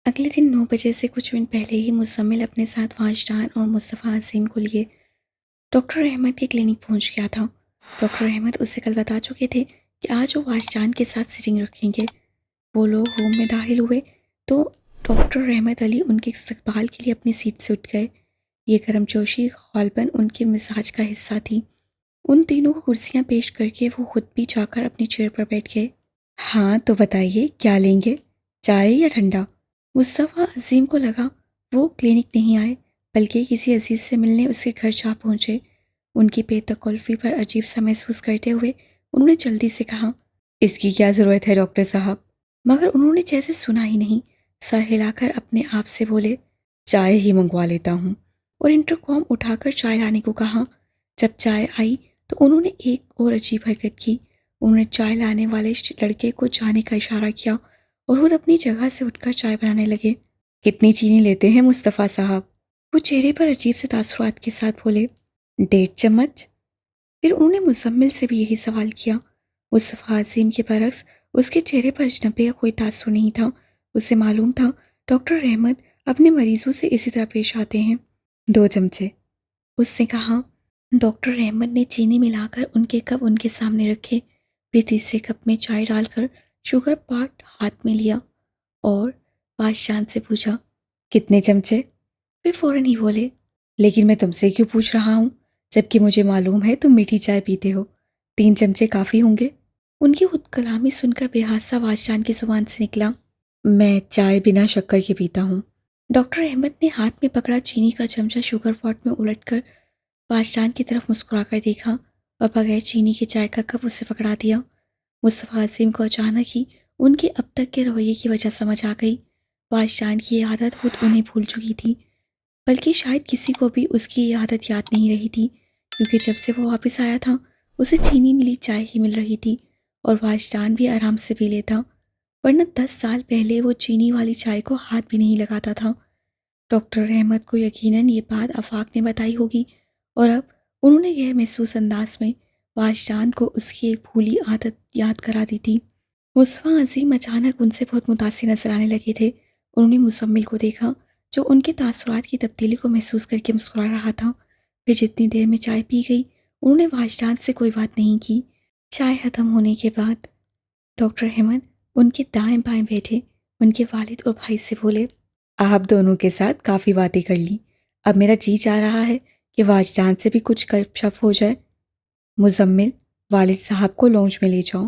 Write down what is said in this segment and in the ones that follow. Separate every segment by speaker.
Speaker 1: اگلے دن 9 بجے سے کچھ منٹ پہلے ہی مزمل اپنے ساتھ واجدان اور مصطفیٰ عظیم کو لیے ڈاکٹر احمد کے کلینک پہنچ گیا تھا۔ ڈاکٹر احمد اسے کل بتا چکے تھے کہ آج وہ واجدان کے ساتھ سیٹنگ رکھیں گے۔ وہ لوگ روم میں داخل ہوئے تو ڈاکٹر احمد علی ان کے استقبال کے لیے اپنی سیٹ سے اٹھ گئے۔ یہ گرم جوشی غالباً ان کے مزاج کا حصہ تھی۔ ان تینوں کو کرسیاں پیش کر کے وہ خود بھی جا کر اپنی چیئر پر بیٹھ گئے۔ ہاں تو بتائیے کیا لیں گے، چائے یا ٹھنڈا؟ مصطفیٰ عظیم کو لگا وہ کلینک نہیں آئے بلکہ کسی عزیز سے ملنے اس کے گھر جا پہنچے۔ ان کی بے تکلفی پر عجیب سا محسوس کرتے ہوئے انہوں نے جلدی سے کہا، اس کی کیا ضرورت ہے ڈاکٹر صاحب؟ مگر انہوں نے جیسے سنا ہی نہیں، سر ہلا کر اپنے آپ سے بولے، چائے ہی منگوا لیتا ہوں، اور انٹرکام اٹھا کر چائے لانے کو کہا۔ جب چائے آئی تو انہوں نے ایک اور عجیب حرکت کی۔ انہوں نے چائے لانے والے لڑکے کو جانے کا اشارہ کیا اور خود اپنی جگہ سے اٹھ کر چائے بنانے لگے۔ کتنی چینی لیتے ہیں مصطفیٰ صاحب؟ وہ چہرے پر عجیب سے تاثرات کے ساتھ بولے، 1.5 چمچ۔ پھر انہوں نے مزمل سے بھی یہی سوال کیا۔ مصطفیٰ عظیم کے برعکس اس کے چہرے پر اجنبی کا کوئی تاثر نہیں تھا۔ اسے معلوم تھا ڈاکٹر احمد اپنے مریضوں سے اسی طرح پیش آتے ہیں۔ 2 چمچے، اس نے کہا۔ ڈاکٹر احمد نے چینی ملا کر ان کے کپ ان کے سامنے رکھے، پھر تیسرے کپ میں چائے ڈال کر شوگر پاٹ ہاتھ میں لیا اور بادشاہ سے پوچھا، کتنے چمچے؟ پھر فوراً ہی بولے، لیکن میں تم سے کیوں پوچھ رہا ہوں جبکہ مجھے معلوم ہے تم میٹھی چائے پیتے ہو، 3 چمچے کافی ہوں گے۔ ان کی خود کلامی سن کر بے حادثہ بادشاہ کی زبان سے نکلا، میں چائے بنا شکر کے پیتا ہوں۔ ڈاکٹر احمد نے ہاتھ میں پکڑا چینی کا چمچہ شوگر پاٹ میں الٹ کر بادشاہ کی طرف مسکرا کر دیکھا اور بغیر چینی کے چائے کا کپ اسے پکڑا دیا۔ مصطفیٰ عظیم کو اچانک ہی ان کے اب تک کے رویے کی وجہ سمجھ آ گئی۔ بادشاہ کی یہ عادت خود انہیں بھول چکی تھی، بلکہ شاید کسی کو بھی اس کی یہ عادت یاد نہیں رہی تھی، کیونکہ جب سے وہ واپس آیا تھا اسے چینی ملی چائے ہی مل رہی تھی اور بادشاہ بھی آرام سے پی لیتا، ورنہ 10 سال پہلے وہ چینی والی چائے کو ہاتھ بھی نہیں لگاتا تھا۔ ڈاکٹر احمد کو یقیناً یہ بات آفاق نے بتائی ہوگی اور اب انہوں نے غیر محسوس انداز میں بادشاہ کو اس کی ایک بھولی عادت یاد کرا دی تھی۔ مصطفیٰ عظیم اچانک ان سے بہت متاثر نظر آنے لگے تھے۔ انہوں نے مزمل کو دیکھا جو ان کے تاثرات کی تبدیلی کو محسوس کر کے مسکرا رہا تھا۔ پھر جتنی دیر میں چائے پی گئی انہوں نے بادشاہ سے کوئی بات نہیں کی۔ چائے ختم ہونے کے بعد ڈاکٹر احمد ان کے دائیں بائیں بیٹھے ان کے والد اور بھائی سے بولے، آپ دونوں کے ساتھ کافی باتیں کر لی، اب میرا جی چاہ رہا ہے کہ واجدان سے بھی کچھ گپ شپ ہو جائے۔ مزمل، والد صاحب کو لانچ میں لے جاؤ۔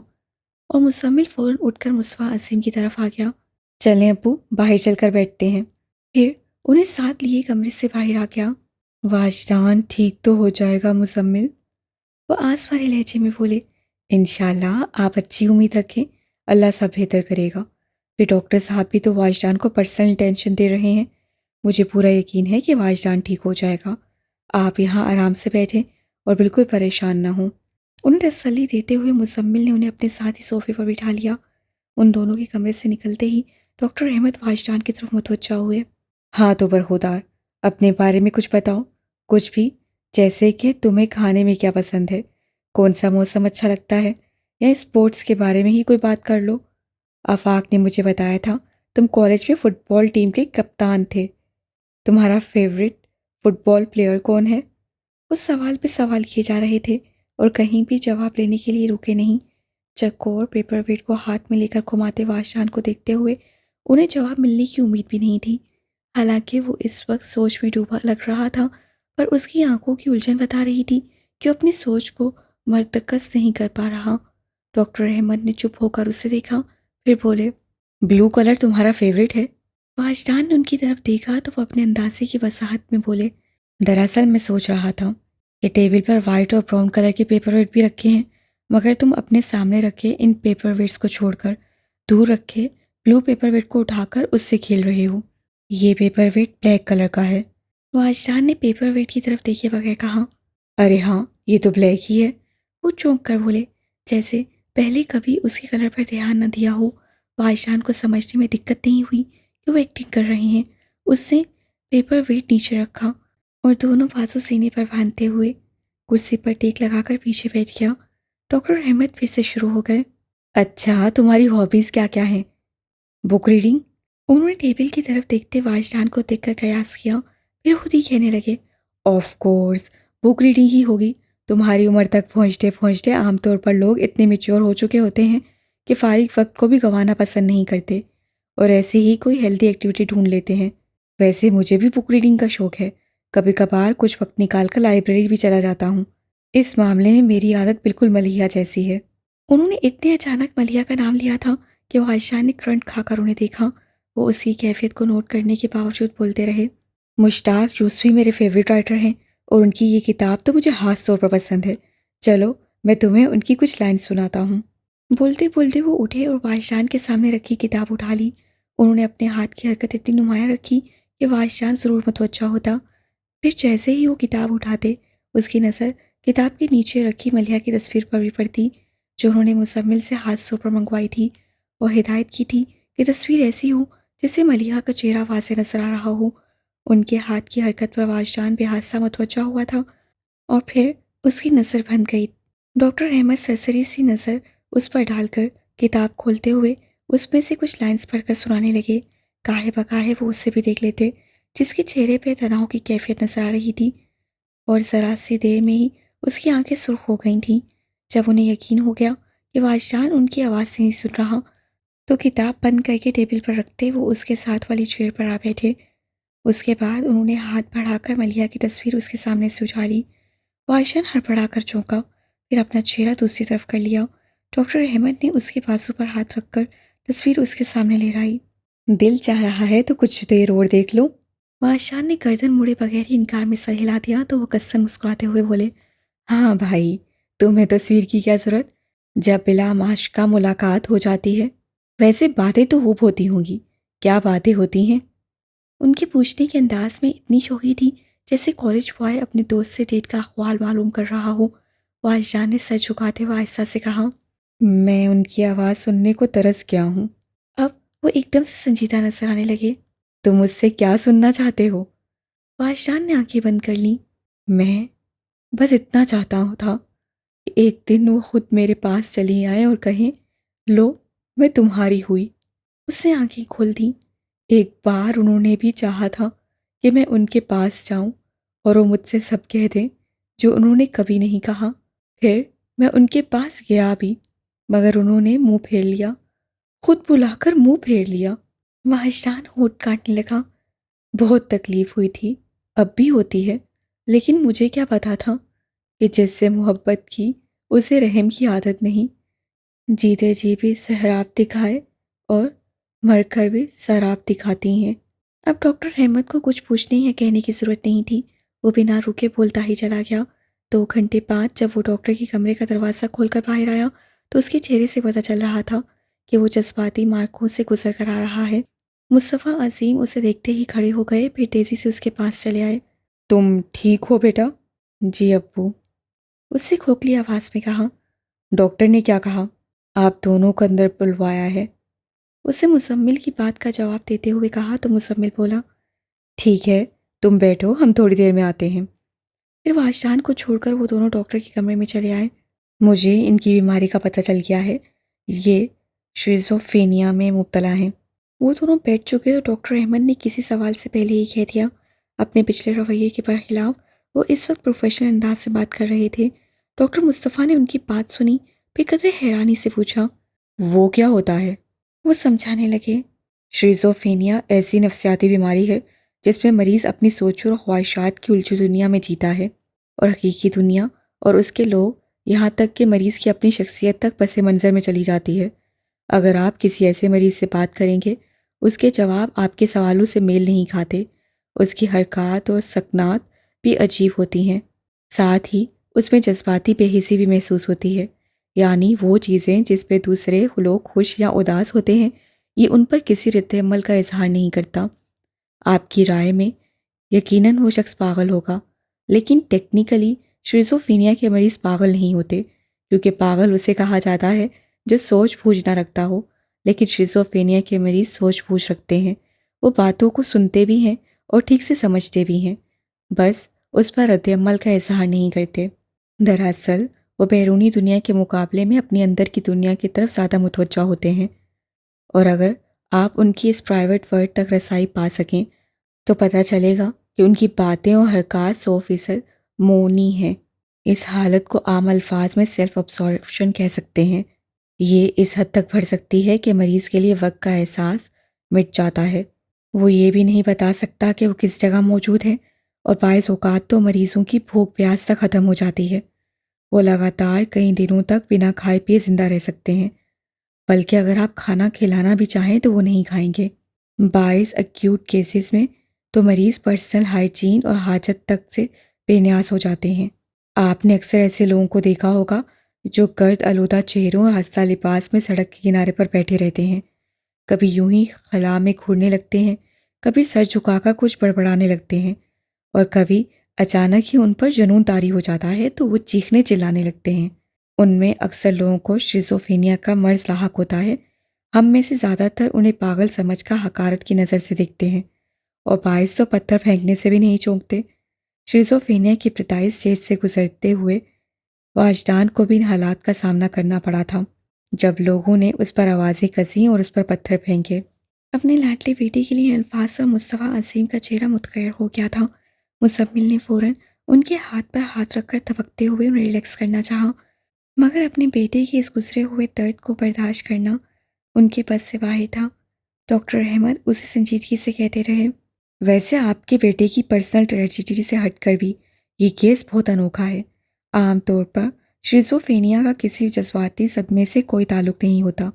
Speaker 1: اور مزمل فوراً اٹھ کر مصطفیٰ عظیم کی طرف آ گیا، چلیں ابو باہر چل کر بیٹھتے ہیں۔ پھر انہیں ساتھ لیے کمرے سے باہر آ گیا۔ واجدان ٹھیک تو ہو جائے گا مزمل؟ وہ آس بھرے لہجے میں بولے، انشاءاللہ آپ اچھی امید رکھیں، اللہ سب بہتر کرے گا۔ پھر ڈاکٹر صاحب بھی تو واجدان کو پرسنل ٹینشن دے رہے ہیں، مجھے پورا یقین ہے کہ واجدان ٹھیک ہو جائے گا، آپ یہاں آرام سے بیٹھیں اور بالکل پریشان نہ ہوں۔ انہیں تسلی دیتے ہوئے مزمل نے انہیں اپنے ساتھ ہی صوفے پر بٹھا لیا۔ ان دونوں کے کمرے سے نکلتے ہی ڈاکٹر احمد واجدان کی طرف متوجہ ہوئے، ہاں تو برخودار اپنے بارے میں کچھ بتاؤ، کچھ بھی، جیسے کہ تمہیں کھانے میں کیا پسند ہے، کون سا موسم اچھا لگتا ہے، یا اسپورٹس کے بارے میں ہی کوئی بات کر لو۔ آفاق نے مجھے بتایا تھا تم کالج میں فٹ بال ٹیم کے کپتان تھے، تمہارا فیورٹ فٹ بال پلیئر کون ہے؟ اس سوال پہ سوال کیے جا رہے تھے اور کہیں بھی جواب لینے کے لیے رکے نہیں۔ چکور پیپر ویٹ کو ہاتھ میں لے کر گھماتے بادشاہ کو دیکھتے ہوئے انہیں جواب ملنے کی امید بھی نہیں تھی، حالانکہ وہ اس وقت سوچ میں ڈوبا لگ رہا تھا، پر اس کی آنکھوں کی الجھن بتا رہی تھی کہ وہ اپنی سوچ کو مرتکز نہیں کر پا رہا۔ ڈاکٹر احمد نے چپ ہو کر اسے دیکھا، پھر بولے، بلو کلر تمہارا فیوریٹ ہے؟ بادشاہ نے ان کی طرف دیکھا تو وہ اپنے اندازے کی وضاحت میں بولے، دراصل میں سوچ رہا تھا کہ ٹیبل پر وائٹ اور براؤن کلر کے پیپر ویٹ بھی رکھے ہیں، مگر تم اپنے سامنے رکھے ان پیپر ویٹس کو چھوڑ کر دور رکھے بلو پیپر ویٹ کو اٹھا کر اس سے کھیل رہے ہو۔ یہ پیپر ویٹ بلیک کلر کا ہے۔ واجدان نے پیپر ویٹ کی طرف دیکھے بغیر کہا، ارے ہاں یہ تو بلیک ہی ہے۔ وہ چونک کر بولے، جیسے پہلے کبھی اس کے کلر پر دھیان نہ دیا ہو۔ واجدان کو سمجھنے میں دقت نہیں ہوئی کہ وہ ایکٹنگ کر رہے ہیں۔ اس نے پیپر ویٹ نیچے رکھا اور دونوں بازو سینے پر باندھتے ہوئے کرسی پر ٹیک لگا کر پیچھے بیٹھ گیا۔ ڈاکٹر احمد پھر سے شروع ہو گئے، اچھا تمہاری ہابیز کیا کیا ہیں؟ بک ریڈنگ، انہوں نے ٹیبل کی طرف دیکھتے واجدان کو دیکھ کر قیاس کیا، پھر خود ہی کہنے لگے، آف کورس بک ریڈنگ ہی ہوگی۔ تمہاری عمر تک پہنچتے پہنچتے عام طور پر لوگ اتنے میچور ہو چکے ہوتے ہیں کہ فارغ وقت کو بھی گنوانا پسند نہیں کرتے اور ایسے ہی کوئی ہیلدی ایکٹیویٹی ڈھونڈ لیتے ہیں۔ ویسے مجھے بھی بک ریڈنگ کا شوق ہے، کبھی کبھار کچھ وقت نکال کر لائبریری بھی چلا جاتا ہوں۔ اس معاملے میں میری عادت بالکل ملیحہ جیسی ہے۔ انہوں نے اتنے اچانک ملیحہ کا نام لیا تھا کہ عائشہ نے کرنٹ کھا کر انہیں دیکھا۔ وہ اس کی کیفیت کو نوٹ کرنے کے باوجود بولتے رہے، مشتاق یوسفی میرے فیوریٹ رائٹر ہیں اور ان کی یہ کتاب تو مجھے خاص طور پر پسند ہے۔ چلو میں تمہیں ان کی کچھ لائن سناتا ہوں۔ بولتے بولتے وہ اٹھے اور واجدان کے سامنے رکھی کتاب اٹھا لی۔ انہوں نے اپنے ہاتھ کی حرکت اتنی نمایاں رکھی کہ واجدان ضرور متوجہ ہوتا۔ پھر جیسے ہی وہ کتاب اٹھاتے، اس کی نظر کتاب کے نیچے رکھی ملیحہ کی تصویر پر بھی پڑتی، جو انہوں نے مزمل سے خاص طور پر منگوائی تھی اور ہدایت کی تھی کہ تصویر ایسی ہو جس سے ملیحہ کا چہرہ واضح نظر آ رہا ہو۔ ان کے ہاتھ کی حرکت پر واجدان بے حادثہ متوجہ ہوا تھا اور پھر اس کی نظر بند گئی۔ ڈاکٹر احمد سرسری سی نظر اس پر ڈال کر کتاب کھولتے ہوئے اس میں سے کچھ لائنز پڑھ کر سنانے لگے۔ کاہے بکاہے وہ اس سے بھی دیکھ لیتے، جس کے چہرے پہ تناؤ کی کیفیت نظر آ رہی تھی، اور ذرا سی دیر میں ہی اس کی آنکھیں سرخ ہو گئی تھیں۔ جب انہیں یقین ہو گیا کہ واجدان ان کی آواز سے نہیں سن رہا، تو کتاب بند کر کے ٹیبل پر رکھتے وہ اس کے ساتھ والی چیئر پر آ بیٹھے۔ اس کے بعد انہوں نے ہاتھ بڑھا کر ملیحہ کی تصویر اس کے سامنے سے اٹھا لی۔ واجدان ہڑبڑا کر چونکا، پھر اپنا چہرہ دوسری طرف کر لیا۔ ڈاکٹر احمد نے اس کے بازو پر ہاتھ رکھ کر تصویر اس کے سامنے لے آئی۔ دل چاہ رہا ہے تو کچھ دیر اور دیکھ لو۔ واجدان نے گردن موڑے بغیر ہی انکار میں سر ہلا دیا تو وہ کسن مسکراتے ہوئے بولے، ہاں بھائی، تمہیں تصویر کی کیا ضرورت جب بلا معشقہ ملاقات ہو جاتی ہے؟ ویسے باتیں تو خوب ہوتی ہوں گی، کیا باتیں ہوتی ہیں؟ ان کے پوچھنے کے انداز میں اتنی شوخی تھی جیسے کالج بوائے اپنے دوست سے ڈیٹ کا احوال معلوم کر رہا ہو۔ واجدان نے سر جھکاتے ہوئے آہستہ سے کہا، میں ان کی آواز سننے کو ترس گیا ہوں۔ اب وہ ایک دم سے سنجیدہ نظر آنے لگے۔ تم مجھ سے کیا سننا چاہتے ہو؟ واجدان نے آنکھیں بند کر لیں۔ میں بس اتنا چاہتا ہوں تھا کہ ایک دن وہ خود میرے پاس چلی آئیں اور کہیں، لو میں تمہاری ہوئی۔ اس نے آنکھیں کھول دیں۔ ایک بار انہوں نے بھی چاہا تھا کہ میں ان کے پاس جاؤں اور وہ مجھ سے سب کہہ دیں جو انہوں نے کبھی نہیں کہا۔ پھر میں ان کے پاس گیا بھی، مگر انہوں نے منہ پھیر لیا، خود بلا کر منہ پھیر لیا۔ واجدان ہونٹ کاٹنے لگا۔ بہت تکلیف ہوئی تھی، اب بھی ہوتی ہے، لیکن مجھے کیا پتا تھا کہ جس سے محبت کی اسے رحم کی عادت نہیں۔ جیتے جی بھی سحراب دکھائے اور مر کر بھی سراب دکھاتی ہیں۔ اب ڈاکٹر احمد کو کچھ پوچھنے یا کہنے کی ضرورت نہیں تھی، وہ بنا رکے بولتا ہی چلا گیا۔ 2 گھنٹے بعد جب وہ ڈاکٹر کے کمرے کا دروازہ کھول کر باہر آیا تو اس کے چہرے سے پتہ چل رہا تھا کہ وہ جذباتی مارکوں سے گزر کر آ رہا ہے۔ مصطفیٰ عظیم اسے دیکھتے ہی کھڑے ہو گئے، پھر تیزی سے اس کے پاس چلے آئے۔ تم ٹھیک ہو بیٹا؟ جی ابو، اس سے کھوکھلی آواز میں کہا۔ ڈاکٹر نے کیا کہا؟ آپ دونوں کو اندر بلوایا ہے، اسے مزمل کی بات کا جواب دیتے ہوئے کہا تو مزمل بولا، ٹھیک ہے تم بیٹھو، ہم تھوڑی دیر میں آتے ہیں۔ پھر واجدان کو چھوڑ کر وہ دونوں ڈاکٹر کے کمرے میں چلے آئے۔ مجھے ان کی بیماری کا پتہ چل گیا ہے، یہ شیزوفرینیا میں مبتلا ہیں۔ وہ دونوں بیٹھ چکے تو ڈاکٹر احمد نے کسی سوال سے پہلے ہی کہہ دیا۔ اپنے پچھلے رویے کے برخلاف وہ اس وقت پروفیشنل انداز سے بات کر رہے تھے۔ ڈاکٹر مصطفیٰ نے ان کی بات سنی، پھر قدرے حیرانی سے پوچھا، وہ کیا ہوتا ہے؟ وہ سمجھانے لگے، شیزوفرینیا ایسی نفسیاتی بیماری ہے جس میں مریض اپنی سوچ اور خواہشات کی الجھی دنیا میں جیتا ہے اور حقیقی دنیا اور اس کے لوگ، یہاں تک کہ مریض کی اپنی شخصیت تک پس منظر میں چلی جاتی ہے۔ اگر آپ کسی ایسے مریض سے بات کریں گے، اس کے جواب آپ کے سوالوں سے میل نہیں کھاتے، اس کی حرکات اور سکنات بھی عجیب ہوتی ہیں، ساتھ ہی اس میں جذباتی بے حسی بھی محسوس ہوتی ہے، یعنی وہ چیزیں جس پہ دوسرے لوگ خوش یا اداس ہوتے ہیں، یہ ان پر کسی رد عمل کا اظہار نہیں کرتا۔ آپ کی رائے میں یقیناً وہ شخص پاگل ہوگا، لیکن ٹیکنیکلی شیزوفرینیا کے مریض پاگل نہیں ہوتے، کیونکہ پاگل اسے کہا جاتا ہے جو سوچ بوجھ نہ رکھتا ہو، لیکن شیزوفرینیا کے مریض سوچ بوجھ رکھتے ہیں، وہ باتوں کو سنتے بھی ہیں اور ٹھیک سے سمجھتے بھی ہیں، بس اس پر رد عمل کا اظہار نہیں کرتے۔ دراصل وہ بیرونی دنیا کے مقابلے میں اپنی اندر کی دنیا کی طرف زیادہ متوجہ ہوتے ہیں، اور اگر آپ ان کی اس پرائیویٹ ورلڈ تک رسائی پا سکیں تو پتہ چلے گا کہ ان کی باتیں اور حرکات 100% مونی ہیں۔ اس حالت کو عام الفاظ میں سیلف ابزارپشن کہہ سکتے ہیں۔ یہ اس حد تک بڑھ سکتی ہے کہ مریض کے لیے وقت کا احساس مٹ جاتا ہے۔ وہ یہ بھی نہیں بتا سکتا کہ وہ کس جگہ موجود ہے، اور بعض اوقات تو مریضوں کی بھوک پیاس تک ختم ہو جاتی ہے۔ وہ لگاتار کئی دنوں تک بنا کھائے پیے زندہ رہ سکتے ہیں، بلکہ اگر آپ کھانا کھلانا بھی چاہیں تو وہ نہیں کھائیں گے۔ بعض ایکیوٹ کیسز میں تو مریض پرسنل ہائیجین اور حاجت تک سے بے نیاز ہو جاتے ہیں۔ آپ نے اکثر ایسے لوگوں کو دیکھا ہوگا جو گرد آلودہ چہروں اور خستہ لباس میں سڑک کے کنارے پر بیٹھے رہتے ہیں، کبھی یوں ہی خلا میں گھورنے لگتے ہیں، کبھی سر جھکا کر کچھ بڑبڑانے لگتے ہیں، اور کبھی اچانک ہی ان پر جنون طاری ہو جاتا ہے تو وہ چیخنے چلانے لگتے ہیں۔ ان میں اکثر لوگوں کو شیزوفرینیا کا مرض لاحق ہوتا ہے۔ ہم میں سے زیادہ تر انہیں پاگل سمجھ کر حقارت کی نظر سے دیکھتے ہیں، اور باعث تو پتھر پھینکنے سے بھی نہیں چونکتے۔ شیزوفرینیا کی ابتدائی اسٹیج سے گزرتے ہوئے واجدان کو بھی ان حالات کا سامنا کرنا پڑا تھا، جب لوگوں نے اس پر آوازیں کسیں اور اس پر پتھر پھینکے۔ اپنے لاڈلی بیٹے کے لیے الفاظ سے مصطفیٰ عظیم کا چہرہ متغیر ہو گیا تھا۔ مزمل نے فوراً ان کے ہاتھ پر ہاتھ رکھ کر تھپکتے ہوئے انہیں ریلیکس کرنا چاہا، مگر اپنے بیٹے کے اس گزرے ہوئے درد کو برداشت کرنا ان کے بس سے باہر تھا۔ ڈاکٹر احمد اسے سنجیدگی سے کہتے رہے، ویسے آپ کے بیٹے کی پرسنل ٹریجڈی سے ہٹ کر بھی یہ کیس بہت انوکھا ہے۔ عام طور پر شیزوفرینیا کا کسی جذباتی صدمے سے کوئی تعلق نہیں ہوتا،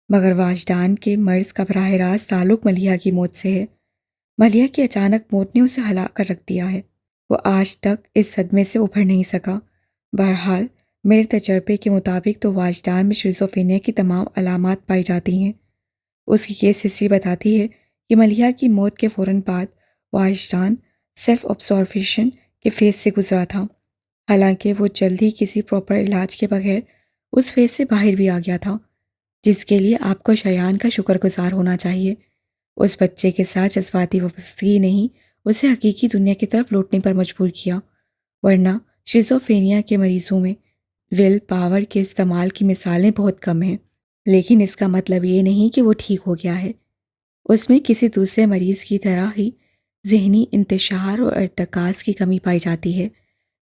Speaker 1: مگر واجدان کے مرض کا براہ راست تعلق ملیحہ کی موت سے ہے۔ ملیحہ کی اچانک موت نے اسے ہلا کر رکھ دیا ہے۔ وہ آج تک اس صدمے سے ابھر نہیں سکا۔ بہرحال میرے تجربے کے مطابق تو واجدان میں شیزوفرینیا کی تمام علامات پائی جاتی ہیں۔ اس کی کیس ہسٹری بتاتی ہے کہ ملیحہ کی موت کے فوراً بعد واجدان سیلف ابزارپشن کے فیز سے گزرا تھا، حالانکہ وہ جلد ہی کسی پراپر علاج کے بغیر اس فیز سے باہر بھی آ گیا تھا، جس کے لیے آپ کو شیان کا شکر گزار ہونا چاہیے۔ اس بچے کے ساتھ جذباتی وابستگی نہیں اسے حقیقی دنیا کی طرف لوٹنے پر مجبور کیا، ورنہ شیزوفرینیا کے مریضوں میں ول پاور کے استعمال کی مثالیں بہت کم ہیں۔ لیکن اس کا مطلب یہ نہیں کہ وہ ٹھیک ہو گیا ہے۔ اس میں کسی دوسرے مریض کی طرح ہی ذہنی انتشار اور ارتکاز کی کمی پائی جاتی ہے،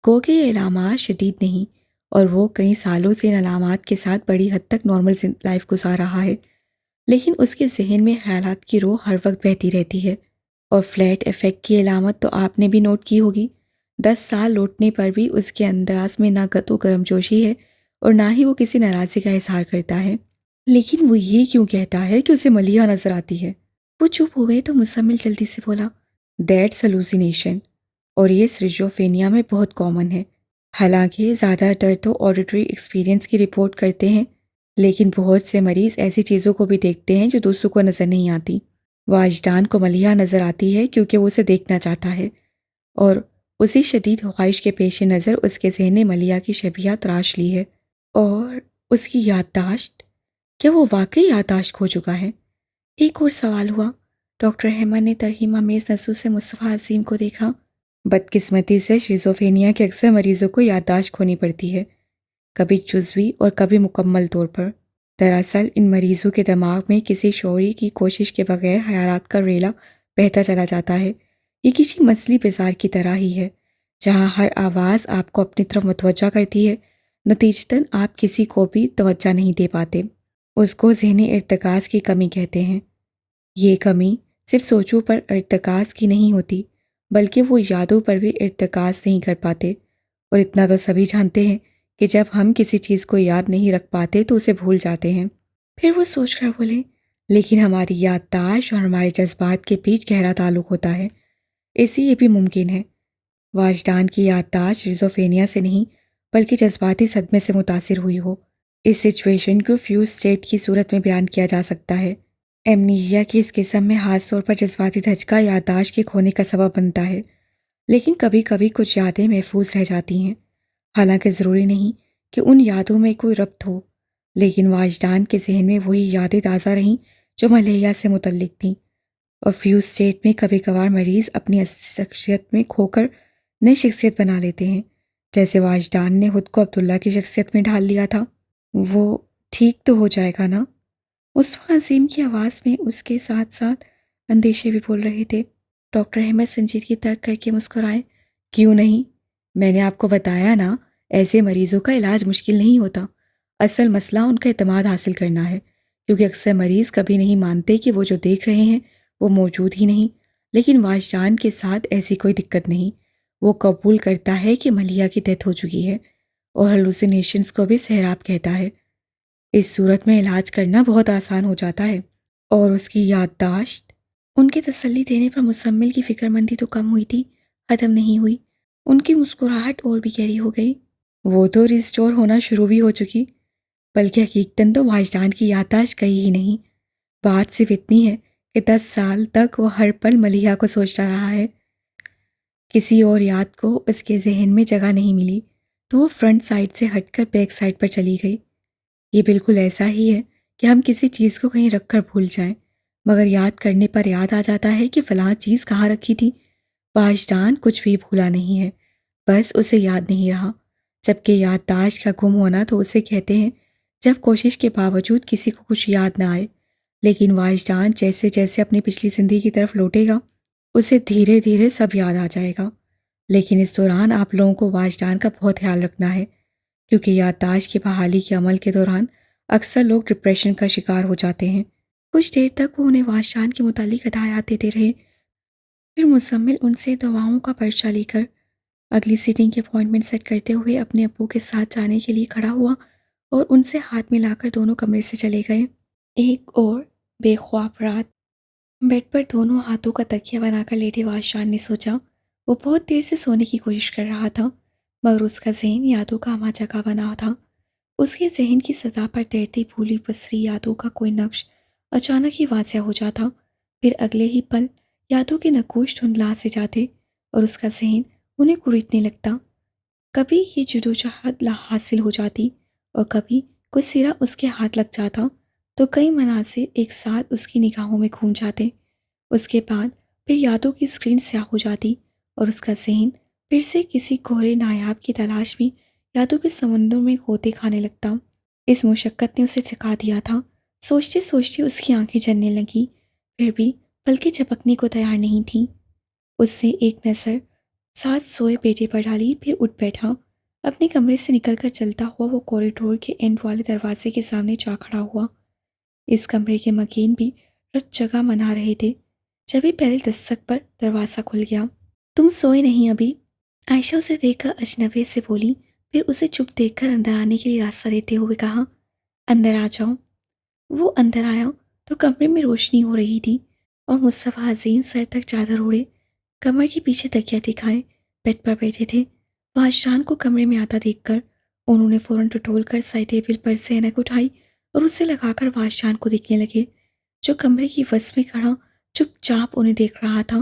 Speaker 1: گو کہ یہ علامات شدید نہیں، اور وہ کئی سالوں سے ان علامات کے ساتھ بڑی حد تک نارمل لائف گزار رہا ہے، لیکن اس کے ذہن میں خیالات کی رو ہر وقت بہتی رہتی ہے۔ اور فلیٹ ایفیکٹ کی علامت تو آپ نے بھی نوٹ کی ہوگی۔ 10 سال لوٹنے پر بھی اس کے انداز میں نہ گت و گرم جوشی ہے اور نہ ہی وہ کسی ناراضی کا اظہار کرتا ہے۔ لیکن وہ یہ کیوں کہتا ہے کہ اسے ملیحہ نظر آتی ہے؟ وہ چپ ہوئے تو مزمل جلدی سے بولا، دیٹس ہلوسینیشن، اور یہ شیزوفرینیا میں بہت کامن ہے۔ حالانکہ زیادہ تر تو آڈیٹری ایکسپیرینس کی رپورٹ کرتے ہیں، لیکن بہت سے مریض ایسی چیزوں کو بھی دیکھتے ہیں جو دوسروں کو نظر نہیں آتی۔ واجدان کو ملیحہ نظر آتی ہے کیونکہ وہ اسے دیکھنا چاہتا ہے، اور اسی شدید خواہش کے پیش نظر اس کے ذہن نے ملیحہ کی شبیہ تراش لی ہے۔ اور اس کی یادداشت، کیا وہ واقعی یادداشت کھو چکا ہے؟ ایک اور سوال ہوا۔ ڈاکٹر احمد نے ترہیم آمیز نظروں سے مصطفیٰ عظیم کو دیکھا۔ بدقسمتی سے شیزوفرینیا کے اکثر مریضوں کو یادداشت کھونی پڑتی ہے، کبھی جزوی اور کبھی مکمل طور پر۔ دراصل ان مریضوں کے دماغ میں کسی شعوری کی کوشش کے بغیر خیالات کا ریلا بہتا چلا جاتا ہے۔ یہ کسی مچھلی بازار کی طرح ہی ہے، جہاں ہر آواز آپ کو اپنی طرف متوجہ کرتی ہے، نتیجتاً آپ کسی کو بھی توجہ نہیں دے پاتے۔ اس کو ذہنی ارتکاز کی کمی کہتے ہیں۔ یہ کمی صرف سوچوں پر ارتکاز کی نہیں ہوتی، بلکہ وہ یادوں پر بھی ارتکاز نہیں کر پاتے، اور اتنا تو سبھی جانتے ہیں کہ جب ہم کسی چیز کو یاد نہیں رکھ پاتے تو اسے بھول جاتے ہیں۔ پھر وہ سوچ کر بولے، لیکن ہماری یادداشت اور ہمارے جذبات کے بیچ گہرا تعلق ہوتا ہے، اس لیے یہ بھی ممکن ہے واجدان کی یادداشت شیزوفرینیا سے نہیں بلکہ جذباتی صدمے سے متاثر ہوئی ہو۔ اس سچویشن کو فیوز اسٹیٹ کی صورت میں بیان کیا جا سکتا ہے۔ ایمنیزیا کی اس قسم میں خاص طور پر جذباتی دھچکا یادداشت کے کھونے کا سبب بنتا ہے، لیکن کبھی کبھی کچھ یادیں محفوظ رہ جاتی ہیں، حالانکہ ضروری نہیں کہ ان یادوں میں کوئی ربط ہو، لیکن واجدان کے ذہن میں وہی یادیں تازہ رہیں جو ملیحہ سے متعلق تھیں۔ اور فیوز اسٹیٹ میں کبھی کبھار مریض اپنی اصلی شخصیت میں کھو کر نئی شخصیت بنا لیتے ہیں، جیسے واجدان نے خود کو عبداللہ کی شخصیت میں ڈھال لیا تھا۔ وہ ٹھیک تو ہو جائے گا نا؟ مصطفیٰ عظیم کی آواز میں اس کے ساتھ ساتھ اندیشے بھی بول رہے تھے۔ ڈاکٹر احمد سنجیدگی ترک کر کے مسکرائے۔ کیوں نہیں؟ میں نے آپ کو بتایا نا، ایسے مریضوں کا علاج مشکل نہیں ہوتا۔ اصل مسئلہ ان کا اعتماد حاصل کرنا ہے، کیونکہ اکثر مریض کبھی نہیں مانتے کہ وہ جو دیکھ رہے ہیں وہ موجود ہی نہیں۔ لیکن واش جان کے ساتھ ایسی کوئی دقت نہیں۔ وہ قبول کرتا ہے کہ ملیحہ کی ڈیتھ ہو چکی ہے اور ہلوسینیشنز کو بھی سحراب کہتا ہے۔ اس صورت میں علاج کرنا بہت آسان ہو جاتا ہے۔ اور اس کی یادداشت؟ ان کے تسلی دینے پر مزمل کی فکر مندی تو کم ہوئی تھی، ختم نہیں ہوئی۔ ان کی مسکراہٹ اور بھی گہری ہو گئی۔ وہ تو ریسٹور ہونا شروع بھی ہو چکی، بلکہ حقیقتاً تو واجدان کی یادداشت کہی ہی نہیں۔ بات صرف اتنی ہے کہ 10 سال تک وہ ہر پل ملیحہ کو سوچتا رہا ہے۔ کسی اور یاد کو اس کے ذہن میں جگہ نہیں ملی، تو وہ فرنٹ سائڈ سے ہٹ کر بیک سائڈ پر چلی گئی۔ یہ بالکل ایسا ہی ہے کہ ہم کسی چیز کو کہیں رکھ کر بھول جائیں، مگر یاد کرنے پر یاد آ جاتا ہے کہ فلاں چیز کہاں رکھی تھی۔ واجدان کچھ بھی بھولا نہیں ہے، بس اسے یاد نہیں رہا۔ جبکہ یادداشت کا گم ہونا تو اسے کہتے ہیں جب کوشش کے باوجود کسی کو کچھ یاد نہ آئے۔ لیکن واجدان جیسے جیسے اپنی پچھلی زندگی کی طرف لوٹے گا، اسے دھیرے دھیرے سب یاد آ جائے گا۔ لیکن اس دوران آپ لوگوں کو واجدان کا بہت خیال رکھنا ہے، کیونکہ یادداشت کی بحالی کے عمل کے دوران اکثر لوگ ڈپریشن کا شکار ہو جاتے ہیں۔ کچھ دیر تک وہ انہیں واجدان کے متعلق ہدایات دیتے رہے، پھر مزمل ان سے دواؤں کا پرچہ لے کر اگلی سیٹنگ کی اپوائنٹمنٹ سیٹ کرتے ہوئے اپنے ابو کے ساتھ جانے کے لیے کھڑا ہوا اور ان سے ہاتھ ملا کر دونوں کمرے سے چلے گئے۔ ایک اور بے خواب رات۔ بیڈ پر دونوں ہاتھوں کا تکیہ بنا کر لیٹے واجدان نے سوچا۔ وہ بہت دیر سے سونے کی کوشش کر رہا تھا، مگر اس کا ذہن یادوں کا ہمہ جگہ بنا تھا۔ اس کے ذہن کی سطح پر تیرتی بھولی بسری یادوں کا کوئی نقش اچانک ہی واضح ہو جاتا، پھر اگلے ہی پل یادوں کے نقوش دھندلا سے جاتے اور اس کا ذہن انہیں کریدنے لگتا۔ کبھی یہ جدوجہد لا حاصل ہو جاتی اور کبھی کوئی سرا اس کے ہاتھ لگ جاتا تو کئی مناظر ایک ساتھ اس کی نگاہوں میں گھوم جاتے۔ اس کے بعد پھر یادوں کی اسکرین سیاہ ہو جاتی اور اس کا ذہن پھر سے کسی گہرے نایاب کی تلاش میں یادوں کے سمندر میں غوطے کھانے لگتا۔ اس مشقت نے اسے تھکا دیا تھا۔ سوچتے سوچتے اس کی آنکھیں جلنے لگیں، پھر بھی پلکیں جھپکنے کو تیار نہیں تھیں۔ اس نے ایک نظر ساتھ سوئے بیٹے پر ڈالی، پھر اٹھ بیٹھا۔ اپنے کمرے سے نکل کر چلتا ہوا وہ کوریڈور کے اینڈ والے دروازے کے سامنے جا کھڑا ہوا۔ اس کمرے کے مکین بھی رت جگہ منا رہے تھے، جبھی پہلے دستک پر دروازہ کھل گیا۔ تم سوئے نہیں ابھی؟ عائشہ اسے دیکھ کر اجنبی سے بولی، پھر اسے چپ دیکھ کر اندر آنے کے لیے راستہ دیتے ہوئے کہا، اندر آ جاؤ۔ وہ اندر آیا تو کمرے میں روشنی ہو رہی تھی اور مصطفیٰ عظیم سر تک چادر اوڑھے، کمر کے پیچھے تکیہ ٹکائے بیڈ پر بیٹھے تھے۔ واجدان کو کمرے میں آتا دیکھ کر انہوں نے فوراً ٹٹول کر سائڈ ٹیبل پر سے اینک اٹھائی اور اسے لگا کر واجدان کو دیکھنے لگے، جو کمرے کی وسط میں کھڑا چپ چاپ انہیں دیکھ رہا تھا۔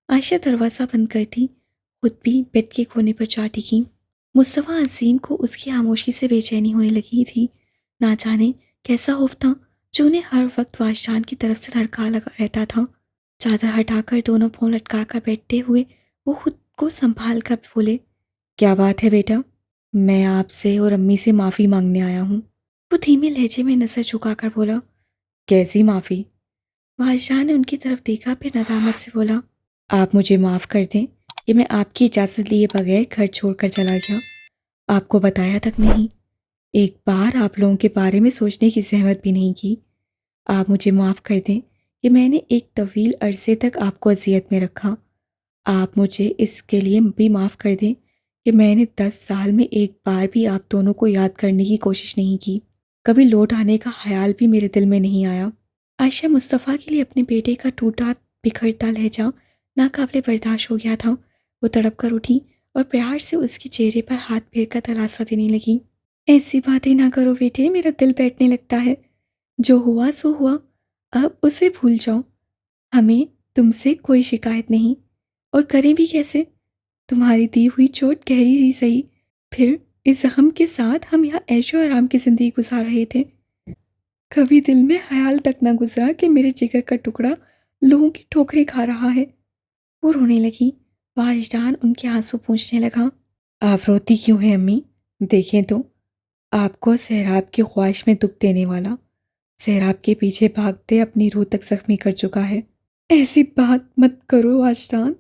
Speaker 1: عائشہ دروازہ بند کرتی خود بھی بیڈ کے کونے پر جا ٹکی۔ مصطفیٰ عظیم کو اس کی خاموشی سے بے چینی ہونے لگی تھی۔ نہ جانے کیسا خوف تھا جو انہیں ہر وقت واجدان کی طرف سے دھڑکا لگا رہتا تھا۔ چادر ہٹا کر دونوں پاؤں لٹکا کر بیٹھتے ہوئے وہ خود کو سنبھال کر بولے، کیا بات ہے بیٹا؟ میں آپ سے اور امی سے معافی مانگنے آیا ہوں۔ وہ دھیمے لہجے میں نظر جھکا کر بولا، کیسی معافی؟ واجدان نے ان کی طرف دیکھا، پھر ندامت سے بولا، آپ مجھے معاف کر دیں کہ میں آپ کی اجازت لیے بغیر گھر چھوڑ کر چلا گیا، آپ کو بتایا تک نہیں، ایک بار آپ لوگوں کے بارے میں سوچنے کی زحمت بھی نہیں کی۔ آپ مجھے معاف کر دیں کہ میں نے ایک طویل عرصے تک آپ کو اذیت میں رکھا۔ آپ مجھے اس کے لیے بھی معاف کر دیں کہ میں نے 10 سال میں ایک بار بھی آپ دونوں کو یاد کرنے کی کوشش نہیں کی، کبھی لوٹ آنے کا خیال بھی میرے دل میں نہیں آیا۔ عائشہ مصطفیٰ کے لیے اپنے بیٹے کا ٹوٹا بکھرتا لہجہ ناقابل برداشت ہو گیا تھا۔ وہ تڑپ کر اٹھی اور پیار سے اس کے چہرے پر ہاتھ پھیر کر دلاسا دینے لگی، ایسی باتیں نہ کرو بیٹے، میرا دل بیٹھنے لگتا ہے۔ جو ہوا سو ہوا، اب اسے بھول جاؤ۔ ہمیں تم سے کوئی شکایت نہیں، اور کریں بھی کیسے؟ تمہاری دی ہوئی چوٹ گہری ہی صحیح، پھر اس زخم کے ساتھ ہم یہاں عیش و آرام کی زندگی گزار رہے تھے۔ کبھی دل میں خیال تک نہ گزرا کہ میرے جگر کا ٹکڑا لوگوں کی ٹھوکریں کھا رہا ہے۔ وہ رونے لگی۔ واجدان ان کے آنسو پونچھنے لگا۔ آپ روتی کیوں ہیں امی؟ دیکھیں تو، آپ کو سحراب کی خواہش میں دکھ دینے والا سیراب کے پیچھے بھاگتے اپنی روح تک زخمی کر چکا ہے۔ ایسی بات مت کرو واجدان۔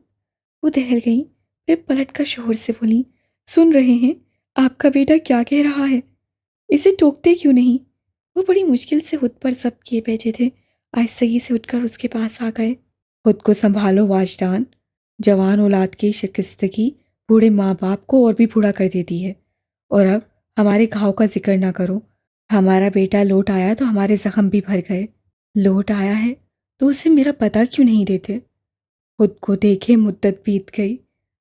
Speaker 1: وہ دہل گئیں، پھر پلٹ کر شوہر سے بولی، سن رہے ہیں آپ کا بیٹا کیا کہہ رہا ہے؟ اسے ٹوکتے کیوں نہیں؟ وہ بڑی مشکل سے خود پر ضبط کیے بیٹھے تھے، آہستگی سے اٹھ کر اس کے پاس آ گئے۔ خود کو سنبھالو واجدان، جوان اولاد کی شکستگی بوڑھے ماں باپ کو اور بھی بوڑھا کر دیتی ہے۔ اور اب ہمارے گھاؤ کا ذکر نہ کرو۔ ہمارا بیٹا لوٹ آیا تو ہمارے زخم بھی بھر گئے۔ لوٹ آیا ہے تو اسے میرا پتہ کیوں نہیں دیتے؟ خود کو دیکھے مدت بیت گئی،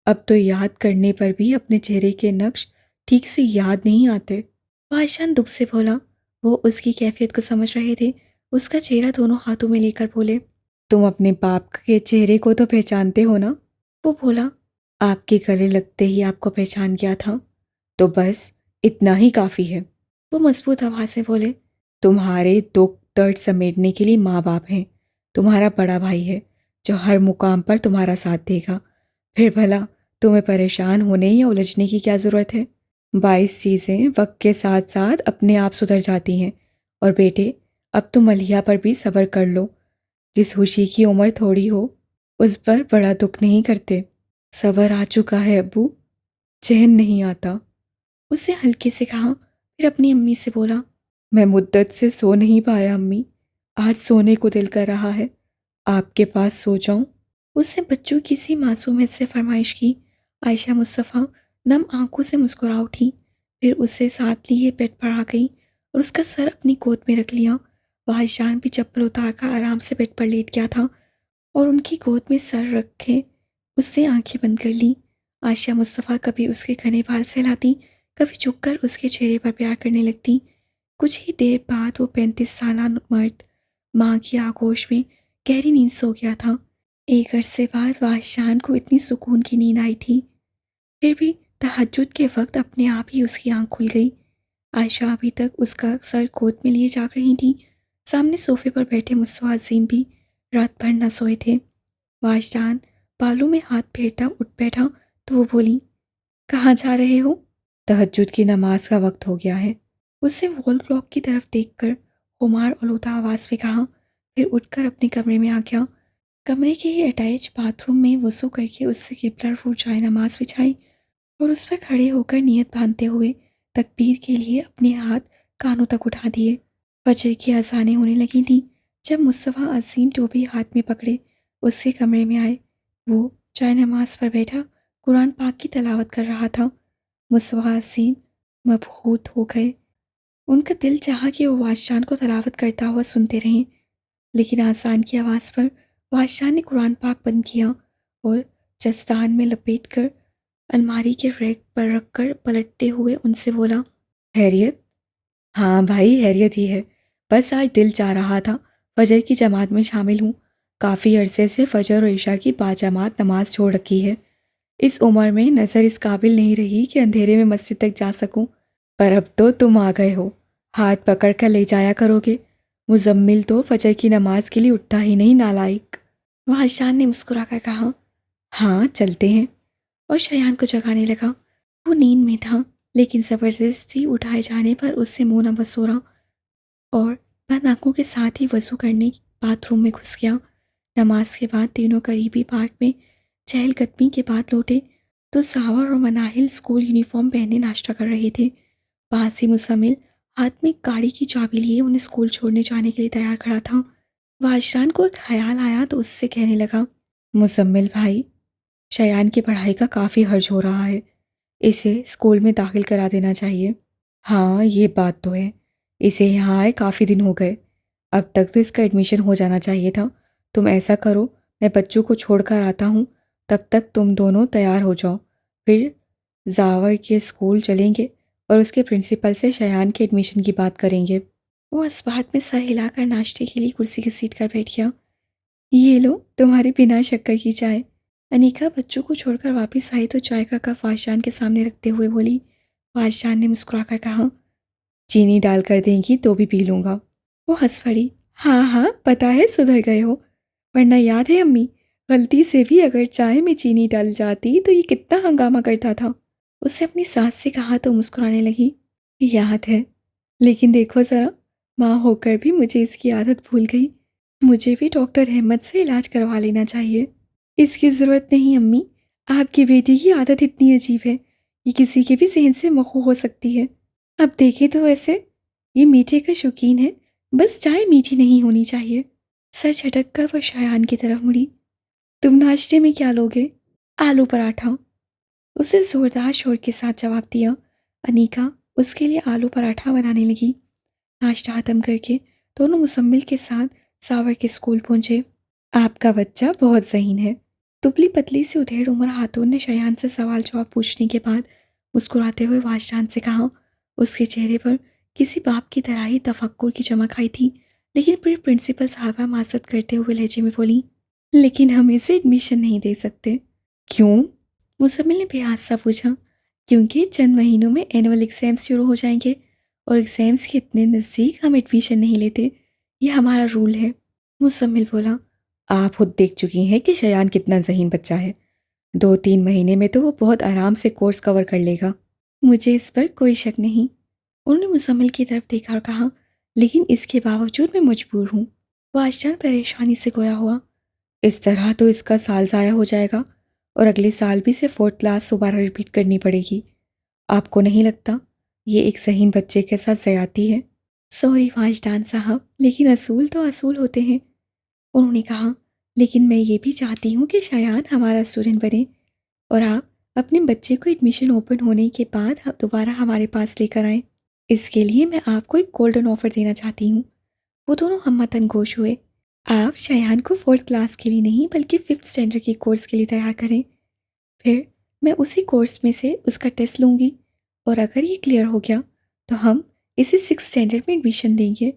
Speaker 1: اب تو یاد کرنے پر بھی اپنے چہرے کے نقش ٹھیک سے یاد نہیں آتے۔ بادشاہ دکھ سے بولا، وہ اس کی کیفیت کو سمجھ رہے تھے۔ اس کا چہرہ دونوں ہاتھوں میں لے کر بولے، تم اپنے باپ کے چہرے کو تو پہچانتے ہو نا؟ وہ بولا، آپ کے گلے لگتے ہی آپ کو پہچان گیا تھا، تو بس اتنا ہی کافی ہے۔ وہ مضبوط آواز سے بولے، تمہارے دکھ درد سمیٹنے کے لیے ماں باپ ہیں، تمہارا بڑا بھائی ہے جو ہر مقام پر تمہارا ساتھ دے گا۔ پھر بھلا تمہیں پریشان ہونے یا الجھنے کی کیا ضرورت ہے؟ 22 چیزیں وقت کے ساتھ ساتھ اپنے آپ سدھر جاتی ہیں۔ اور بیٹے، اب تم ملیحہ پر بھی صبر کر لو۔ جس خوشی کی عمر تھوڑی ہو اس پر بڑا دکھ نہیں کرتے۔ صبر آ چکا ہے ابو، چین نہیں آتا۔ اسے ہلکے سے کہا، پھر اپنی امی سے بولا، میں مدت سے سو نہیں پایا امی، آج سونے کو دل کر رہا ہے، آپ کے پاس سو جاؤں؟ اس نے بچوں کی سی معصومیت سے فرمائش کی۔ عائشہ مصطفیٰ نم آنکھوں سے مسکرا اٹھی، پھر اسے ساتھ لیے بیڈ پر آ گئی اور اس کا سر اپنی گود میں رکھ لیا۔ واجدان بھی چپل اتار کر آرام سے بیڈ پر لیٹ گیا تھا اور ان کی گود میں سر رکھے اس نے آنکھیں بند کر لی۔ عائشہ مصطفیٰ کبھی اس کے گھنے بال سہلاتی، کبھی جھک کر اس کے چہرے پر پیار کرنے لگتی۔ کچھ ہی دیر بعد وہ 35 سالہ مرد ماں کی آغوش میں گہری نیند سو گیا تھا۔ ایک عرصے بعد واجدان کو اتنی سکون کی نیند آئی تھی، پھر بھی تہجد کے وقت اپنے آپ ہی اس کی آنکھ کھل گئی۔ عائشہ ابھی تک اس کا سر گود میں لیے جاگ رہی تھی۔ سامنے صوفے پر بیٹھے مصطفیٰ عظیم بھی رات بھر نہ سوئے تھے۔ واجدان بالوں میں ہاتھ پھیرتا اٹھ بیٹھا تو وہ بولی، کہاں جا رہے ہو؟ تہجد کی نماز کا وقت ہو گیا ہے، اس نے وال کلاک کی طرف دیکھ کر خمار آلودہ آواز میں کہا، پھر اٹھ کر اپنے کمرے میں آ گیا۔ کمرے کے ہی اٹیچ باتھ روم میں وضو کر کے اس سے قبلہ رو جائے نماز بچھائی اور اس پر کھڑے ہو کر نیت باندھتے ہوئے تکبیر کے لیے اپنے ہاتھ کانوں تک اٹھا دیے۔ فجر کی اذانیں ہونے لگی تھیں جب مصطفیٰ عظیم ٹوپی ہاتھ میں پکڑے اس کے کمرے میں آئے۔ وہ جائے نماز پر بیٹھا قرآن پاک کی تلاوت کر رہا تھا۔ مصطفیٰ عظیم مبہوت ہو گئے۔ ان کا دل چاہا کہ وہ واجدان کو تلاوت کرتا ہوا سنتے رہیں، لیکن آذان کی آواز پر واجدان نے قرآن پاک بند کیا اور جزدان میں لپیٹ کر الماری کے ریک پر رکھ کر پلٹتے ہوئے ان سے بولا، خیریت؟ ہاں بھائی، خیریت ہی ہے، بس آج دل چاہ رہا تھا فجر کی جماعت میں شامل ہوں۔ کافی عرصے سے فجر اور عشاء کی باجماعت نماز چھوڑ رکھی ہے۔ اس عمر میں نظر اس قابل نہیں رہی کہ اندھیرے میں مسجد تک جا سکوں، پر اب تو تم آ گئے ہو، ہاتھ پکڑ کر لے جایا کرو گے۔ مزمل تو فجر کی نماز کے لیے اٹھا ہی نہیں، نالائق۔ واجدان نے مسکرا کر کہا، ہاں چلتے ہیں، اور شیان کو جگانے لگا۔ وہ نیند میں تھا، لیکن زبردستی اٹھائے جانے پر اس سے منہ نہ بس ہو رہا اور بند آنکھوں کے ساتھ ہی وضو کرنے باتھ روم میں گھس گیا۔ نماز کے بعد تینوں قریبی پارک میں چہل قدمی کے بعد لوٹے تو زاور اور مناہل اسکول یونیفارم پہنے ناشتہ کر رہے تھے۔ پاس ہی مزمل ہاتھ میں گاڑی کی چابی لیے انہیں اسکول چھوڑنے جانے کے لیے تیار کھڑا تھا۔ واجدان کو ایک خیال آیا تو اس سے کہنے لگا، مزمل بھائی، شیان کی پڑھائی کا کافی حرج ہو رہا ہے، اسے اسکول میں داخل کرا دینا چاہیے۔ ہاں یہ بات تو ہے، اسے یہاں آئے کافی دن ہو گئے، اب تک تو اس کا ایڈمیشن ہو جانا چاہیے تھا۔ تم ایسا کرو، میں بچوں کو چھوڑ کر آتا ہوں، تب تک تم دونوں تیار ہو جاؤ، پھر زاور کے اسکول چلیں گے اور اس کے پرنسپل سے شیان کے ایڈمیشن کی بات کریں گے۔ وہ اس بات میں سر ہلا کر ناشتے کے لیے کرسی گھسیٹ کر بیٹھ گیا۔ یہ لو تمہاری بنا شکر کی چائے۔ انیکا بچوں کو چھوڑ کر واپس آئی تو چائے کا کپ واجدان کے سامنے رکھتے ہوئے بولی۔ واجدان نے مسکرا کر کہا، چینی ڈال کر دیں گی تو بھی پی لوں گا۔ وہ ہنس پڑی، ہاں ہاں پتہ ہے سدھر گئے ہو، ورنہ یاد ہے امی، غلطی سے بھی اگر چائے میں چینی ڈل جاتی تو یہ کتنا ہنگامہ کرتا تھا۔ اس نے اپنی ساس سے کہا تو مسکرانے لگی، یاد ہے، لیکن دیکھو ذرا ماں ہو کر بھی مجھے اس کی عادت بھول گئی۔ مجھے بھی ڈاکٹر احمد سے علاج کروا لینا چاہیے۔ اس کی ضرورت نہیں امی، آپ کی بیٹی کی عادت اتنی عجیب ہے، یہ کسی کے بھی ذہن سے مخو ہو سکتی ہے۔ اب دیکھیں تو ایسے یہ میٹھے کا شوقین ہے، بس چائے میٹھی نہیں ہونی چاہیے۔ سر جھٹک کر وہ شایان کی طرف مڑی۔ تم ناشتے میں کیا لوگے؟ آلو پراٹھا، اسے زوردار شور کے ساتھ جواب دیا۔ انیکا اس کے لیے آلو پراٹھا بنانے لگی۔ ناشتہ ختم کر کے دونوں مزمل کے ساتھ ساور کے اسکول پہنچے۔ آپ کا بچہ بہت ذہین ہے، دبلی پتلی سی ادھیڑ عمر خاتون نے شایان سے سوال جواب پوچھنے کے بعد مسکراتے ہوئے واجدان سے کہا۔ اس کے چہرے پر کسی باپ کی طرح ہی تفکر کی چمک آئی تھی، لیکن پھر پرنسپل صاحبہ معذرت کرتے ہوئے لہجے میں بولی، لیکن ہم اسے ایڈمیشن نہیں دے سکتے۔ کیوں؟ مزمل نے بے حادثہ پوچھا۔ کیونکہ چند مہینوں میں اینول ایگزامز شروع ہو جائیں گے اور ایگزامز کے اتنے نزدیک ہم ایڈمیشن نہیں لیتے، یہ ہمارا رول ہے۔ مزمل بولا، آپ خود دیکھ چکی ہیں کہ شایان کتنا ذہین بچہ ہے، 2-3 مہینے میں تو وہ بہت آرام سے کورس کور کر لے گا۔ مجھے اس پر کوئی شک نہیں۔ انہوں نے مزمل کی طرف دیکھا اور کہا، لیکن اس کے باوجود میں مجبور ہوں۔ واجدان پریشانی سے گویا ہوا۔ اس طرح تو اس کا سال ضائع ہو جائے گا اور اگلے سال بھی سے 4th کلاس دوبارہ ریپیٹ کرنی پڑے گی۔ آپ کو نہیں لگتا یہ ایک ذہین بچے کے ساتھ زیادتی ہے؟ سوری واجدان صاحب، لیکن اصول تو اصول ہوتے ہیں۔ انہوں نے کہا، لیکن میں یہ بھی چاہتی ہوں کہ شایان ہمارا اسٹوڈنٹ بنے اور آپ اپنے بچے کو ایڈمیشن اوپن ہونے کے بعد دوبارہ ہمارے پاس لے کر آئیں۔ اس کے لیے میں آپ کو ایک گولڈن آفر دینا چاہتی ہوں۔ وہ دونوں ہمتن گوش ہوئے۔ آپ شایان کو 4th کلاس کے لیے نہیں بلکہ 5th اسٹینڈرڈ کے کورس کے لیے تیار کریں، پھر میں اسی کورس میں سے اس کا ٹیسٹ لوں گی اور اگر یہ کلیئر ہو گیا تو ہم اسے 6th اسٹینڈرڈ میں ایڈمیشن دیں گے۔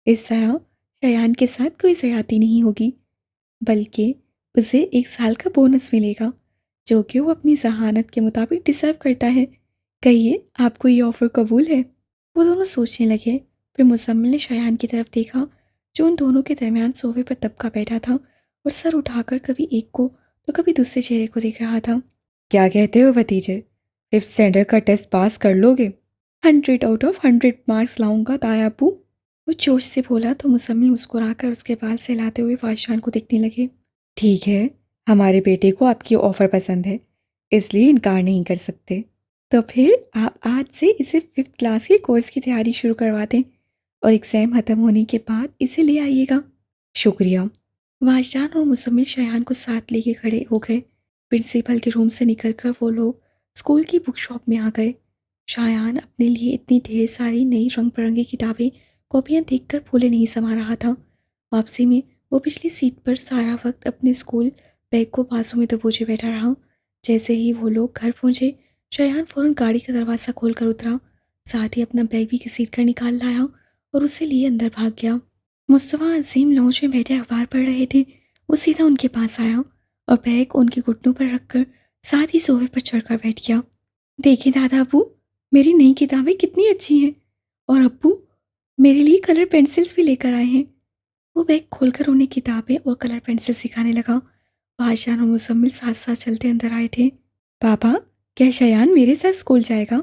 Speaker 1: اس طرح شایان کے ساتھ کوئی زیادتی نہیں ہوگی، بلکہ اسے 1 سال کا بونس ملے گا جو کہ وہ اپنی ذہانت کے مطابق ڈیزرو کرتا ہے۔ کہیے آپ کو یہ آفر قبول ہے؟ وہ دونوں سوچنے لگے، پھر مزمل نے شایان کی طرف دیکھا جو ان دونوں کے درمیان صوفے پر دبکا بیٹھا تھا اور سر اٹھا کر کبھی ایک کو تو کبھی دوسرے چہرے کو دیکھ رہا تھا۔ کیا کہتے ہو بھتیجے، 5th اسٹینڈرڈ کا ٹیسٹ پاس کر لو گے؟ 100 مارکس لاؤں گا تایا ابو، وہ جوش سے بولا تو مزمل مسکرا کر اس کے بال سہلاتے ہوئے واجدان کو دیکھنے لگے۔ ٹھیک ہے، ہمارے بیٹے کو آپ کی آفر پسند ہے، اس لیے انکار نہیں کر سکتے۔ تو پھر آپ آج سے اسے 5th کلاس کے کورس کی تیاری شروع کروا دیں اور ایگزام ختم ہونے کے بعد اسے لے آئیے گا۔ شکریہ۔ واجدان اور مزمل شایان کو ساتھ لے کے کھڑے ہو گئے۔ پرنسپل کے روم سے نکل کر وہ لوگ اسکول کی بک شاپ میں آ گئے۔ شایان اپنے لیے اتنی ڈھیر ساری نئی رنگ برنگی کتابیں کاپیاں دیکھ کر پھولے نہیں سما رہا تھا۔ واپسی میں وہ پچھلی سیٹ پر سارا وقت اپنے اسکول بیگ کو بازو میں دبوچے بیٹھا رہا۔ جیسے ہی وہ لوگ گھر پہنچے، شایان فوراً گاڑی کا دروازہ کھول کر اترا، ساتھ ہی اپنا بیگ بھی گھسیٹ کر نکال لایا اور اسے لیے اندر بھاگ گیا۔ مصطفیٰ عظیم لانچ میں بیٹھے اخبار پڑھ رہے تھے۔ وہ سیدھا ان کے پاس آیا اور بیگ ان کے گھٹنوں پر رکھ کر ساتھ ہی صوفے پر چڑھ کر بیٹھ گیا۔ دیکھیں دادا ابو، میری نئی کتابیں کتنی اچھی ہیں، اور ابو میرے لیے کلر پینسلز بھی لے کر آئے ہیں۔ وہ بیگ کھول کر انہیں کتابیں اور کلر پینسل سکھانے لگا۔ واجدان اور مزمل ساتھ ساتھ چلتے اندر آئے تھے۔ پاپا، کیا شایان میرے ساتھ اسکول جائے گا؟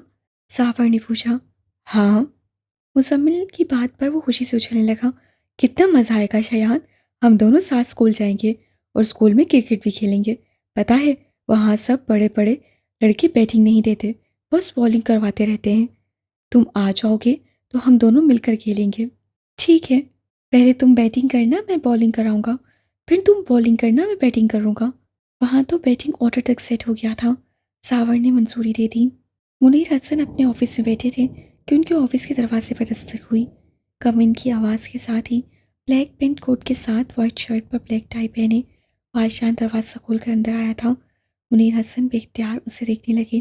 Speaker 1: سافر نے پوچھا۔ ہاں۔ مزمل کی بات پر وہ خوشی سے اچھلنے لگا۔ کتنا مزہ آئے گا شایان، ہم دونوں ساتھ اسکول جائیں گے اور اسکول میں کرکٹ بھی کھیلیں گے۔ پتہ ہے وہاں سب بڑے بڑے لڑکے بیٹنگ نہیں دیتے، بس بالنگ کرواتے رہتے ہیں۔ تم آ جاؤ گے تو ہم دونوں مل کر کھیلیں گے۔ ٹھیک ہے، پہلے تم بیٹنگ کرنا، میں بالنگ کراؤں گا، پھر تم بالنگ کرنا، میں بیٹنگ کروں گا۔ وہاں تو بیٹنگ آرڈر تک سیٹ ہو گیا تھا۔ ساور نے منظوری دے دی۔ منیر حسن اپنے آفس میں بیٹھے تھے کہ ان کے آفس کے دروازے پر دستک ہوئی۔ کم ان کی آواز کے ساتھ ہی بلیک پینٹ کوٹ کے ساتھ وائٹ شرٹ پر بلیک ٹائی پہنے واجدان دروازہ کھول کر اندر آیا تھا۔ منیر حسن بے اختیار اسے دیکھنے لگے۔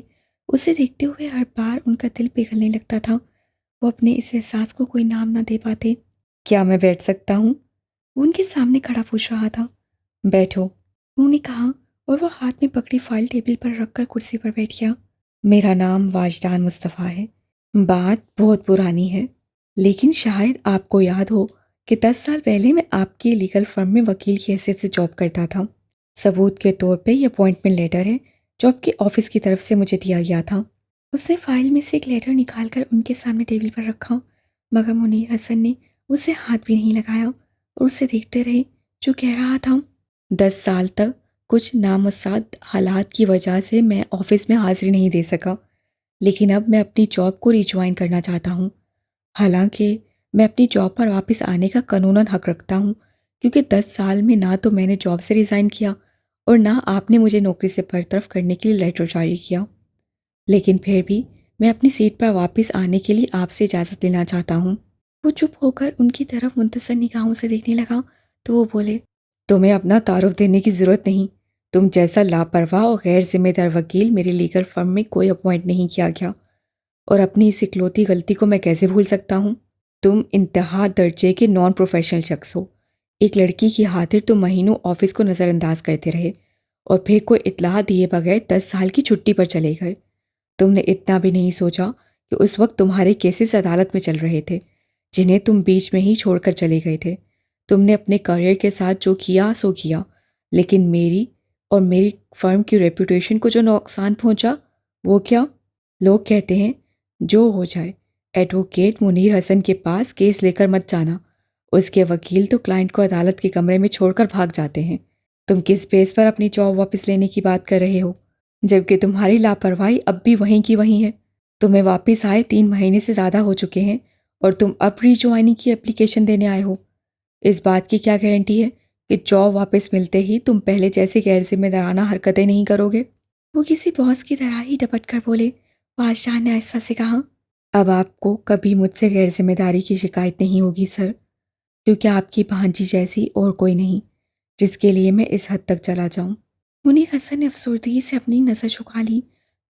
Speaker 1: اسے دیکھتے ہوئے ہر بار ان کا دل پگھلنے لگتا تھا۔ وہ اپنے اس احساس کو کوئی نام نہ دے پاتے۔ کیا میں بیٹھ سکتا ہوں؟ وہ ان کے سامنے کھڑا پوچھ رہا تھا۔ بیٹھو، انہوں نے کہا اور وہ ہاتھ میں پکڑی فائل ٹیبل پر رکھ کر کرسی پر بیٹھ گیا۔ میرا نام واجدان مصطفیٰ ہے۔ بات بہت پرانی ہے، لیکن شاید آپ کو یاد ہو کہ 10 سال پہلے میں آپ کی لیگل فرم میں وکیل کی حیثیت سے جاب کرتا تھا۔ ثبوت کے طور پہ یہ اپوائنٹمنٹ لیٹر ہے جو آپ کے آفس کی طرف سے مجھے دیا گیا تھا۔ اس نے فائل میں سے ایک لیٹر نکال کر ان کے سامنے ٹیبل پر رکھا، مگر منیر حسن نے اسے ہاتھ بھی نہیں لگایا اور اسے دیکھتے رہے جو کہہ رہا تھا،
Speaker 2: 10 سال تک کچھ نامساعد حالات کی وجہ سے میں آفس میں حاضری نہیں دے سکا، لیکن اب میں اپنی جاب کو ریجوائن کرنا چاہتا ہوں۔ حالانکہ میں اپنی جاب پر واپس آنے کا قانوناً حق رکھتا ہوں، کیونکہ 10 سال میں نہ تو میں نے جاب سے ریزائن کیا اور نہ آپ نے مجھے نوکری سے برطرف کرنے کے لیے لیٹر جاری کیا، لیکن پھر بھی میں اپنی سیٹ پر واپس آنے کے لیے آپ سے اجازت لینا چاہتا ہوں۔
Speaker 1: وہ چپ ہو کر ان کی طرف منتظر نگاہوں سے دیکھنے لگا تو وہ بولے،
Speaker 2: تمہیں اپنا تعارف دینے کی ضرورت نہیں۔ تم جیسا لاپرواہ اور غیر ذمہ دار وکیل میرے لیگل فرم میں کوئی اپوائنٹ نہیں کیا گیا، اور اپنی اس اکلوتی غلطی کو میں کیسے بھول سکتا ہوں؟ تم انتہا درجے کے نان پروفیشنل شخص ہو۔ ایک لڑکی کی خاطر تم مہینوں آفس کو نظر انداز کرتے رہے اور پھر کوئی اطلاع دیے بغیر 10 سال کی چھٹی پر چلے گئے۔ تم نے اتنا بھی نہیں سوچا کہ اس وقت تمہارے کیسز عدالت میں چل رہے تھے، جنہیں تم بیچ میں ہی چھوڑ کر چلے گئے تھے۔ تم نے اپنے کیریئر کے ساتھ جو کیا سو کیا، لیکن میری اور میری فرم کی ریپوٹیشن کو جو نقصان پہنچا وہ کیا؟ لوگ کہتے ہیں جو ہو جائے، ایڈوکیٹ منیر حسن کے پاس کیس لے کر مت جانا، اس کے وکیل تو کلائنٹ کو عدالت کے کمرے میں چھوڑ کر بھاگ جاتے ہیں۔ تم کس بیس پر اپنی جاب واپس لینے کی بات کر رہے ہو، جبکہ تمہاری لاپرواہی اب بھی وہیں کی وہیں ہے؟ تمہیں واپس آئے 3 مہینے سے زیادہ ہو چکے ہیں اور تم اب ری جوائننگ کی اپلیکیشن دینے آئے ہو۔ اس بات کی کیا گارنٹی ہے کہ جاب واپس ملتے ہی تم پہلے جیسے غیر ذمہ دارانہ حرکتیں نہیں کرو گے؟
Speaker 1: وہ کسی باس کی طرح ہی ڈپٹ کر بولے۔ بادشاہ نے آہستہ سے کہا،
Speaker 2: اب آپ کو کبھی مجھ سے غیر ذمہ داری کی شکایت نہیں ہوگی سر، کیونکہ آپ کی بھانجی جیسی اور کوئی نہیں جس کے لیے میں اس حد تک چلا جاؤں۔
Speaker 1: منیر حسن نے افسردگی سے اپنی نظر جھکا لی،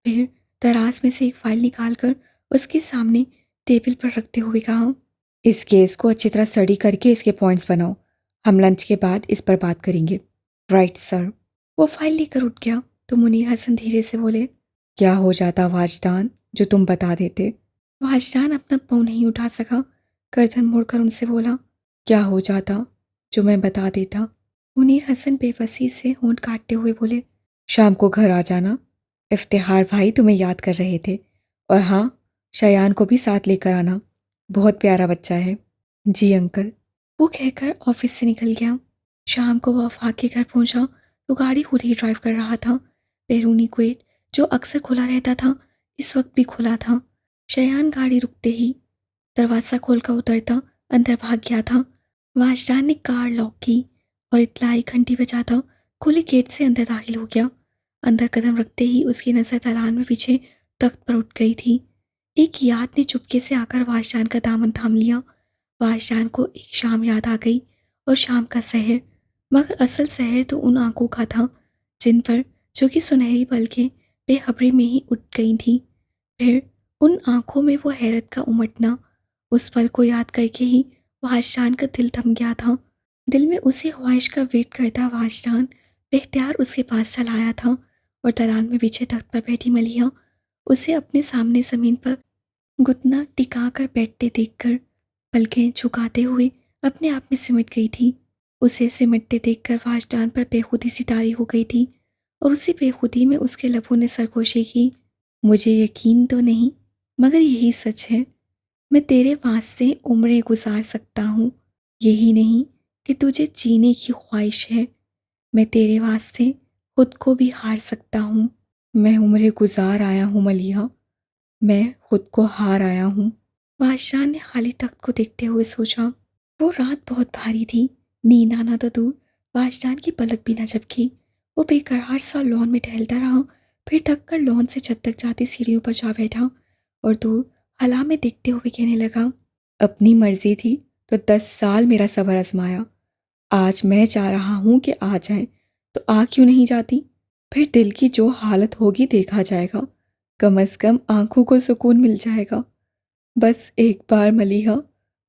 Speaker 1: پھر دراز میں سے ایک فائل نکال کر اس کے سامنے ٹیبل پر رکھتے ہوئے کہا،
Speaker 2: اس کیس کو اچھی طرح اسٹڈی کر کے اس کے پوائنٹس بناؤ، ہم لنچ کے بعد اس پر بات کریں گے۔ Right sir.
Speaker 1: وہ فائل لے کر اٹھ گیا تو منیر حسن دھیرے سے بولے،
Speaker 2: کیا ہو جاتا واجدان جو تم بتا دیتے؟
Speaker 1: واجدان اپنا پاؤں نہیں اٹھا سکا، گردن موڑ کر ان سے بولا،
Speaker 2: کیا ہو جاتا جو میں بتا دیتا؟
Speaker 1: منیر حسن بے بسی سے ہونٹ کاٹتے ہوئے بولے،
Speaker 2: شام کو گھر آ جانا، افتخار بھائی تمہیں یاد کر رہے تھے، اور ہاں، شایان کو بھی ساتھ لے کر آنا، بہت پیارا بچہ ہے۔ جی انکل۔
Speaker 1: وہ کہہ کر آفس سے نکل گیا۔ شام کو وہ آفاق کے گھر پہنچا تو گاڑی خود ہی ڈرائیو کر رہا تھا۔ بیرونی گیٹ جو اکثر کھلا رہتا تھا اس وقت بھی کھلا تھا۔ شایان گاڑی رکتے ہی دروازہ کھول کر اترتا اندر بھاگ گیا تھا۔ واجدان نے کار لاک کی اور اطلاعی گھنٹی بجاتا کھلے گیٹ سے اندر داخل ہو گیا۔ اندر قدم رکھتے ہی اس کی نظر دالان میں پیچھے تخت پر اٹھ گئی تھی۔ ایک یاد نے چپکے سے آ کر واجدان کا دامن تھام لیا۔ واجدان کو ایک شام یاد آ گئی اور شام کا سحر، مگر اصل سحر تو ان آنکھوں کا تھا جن پر جو کہ سنہری پلکیں بے خبری میں ہی اٹھ گئی تھیں۔ پھر ان آنکھوں میں وہ حیرت کا امٹنا، اس پل کو یاد کر کے ہی واجدان کا دل تھم گیا تھا۔ دل میں اسی خواہش کا ویٹ کرتا واجدان بے اختیار اس کے پاس چلا آیا تھا اور دالان میں پیچھے تخت پر بیٹھی ملیحہ اسے اپنے سامنے زمین پر گھٹنا ٹکا کر بیٹھتے دیکھ کر پلکیں جھکاتے ہوئے اپنے آپ میں سمٹ گئی تھی۔ اسے سمٹتے دیکھ کر واجدان پر بے خودی سی طاری ہو گئی تھی اور اسی بے خودی میں اس کے لبوں نے سرگوشی کی، مجھے یقین تو نہیں مگر یہی سچ ہے، میں تیرے واسطے عمریں گزار سکتا ہوں، یہی نہیں کہ تجھے جینے کی خواہش ہے، میں تیرے واسطے خود کو بھی ہار سکتا ہوں۔
Speaker 2: میں عمریں گزار آیا ہوں ملیحہ، میں خود کو ہار آیا ہوں۔
Speaker 1: بادشاہ نے خالی تخت کو دیکھتے ہوئے سوچا۔ وہ رات بہت بھاری تھی، نیند آنا تو دور، بادشاہ کی پلک بھی نہ جھپکی۔ وہ بے قرار سا لان میں ٹہلتا رہا، پھر تھک کر لان سے چھت تک جاتی سیڑھیوں پر جا بیٹھا اور دور خلا میں دیکھتے ہوئے کہنے لگا،
Speaker 2: اپنی مرضی تھی تو 10 سال میرا صبر آزمایا، آج میں چاہ رہا ہوں کہ آ جائیں تو آ کیوں نہیں جاتی؟ پھر دل کی جو حالت ہوگی دیکھا جائے گا، کم از کم آنکھوں کو سکون مل جائے گا۔ بس ایک بار ملیحہ،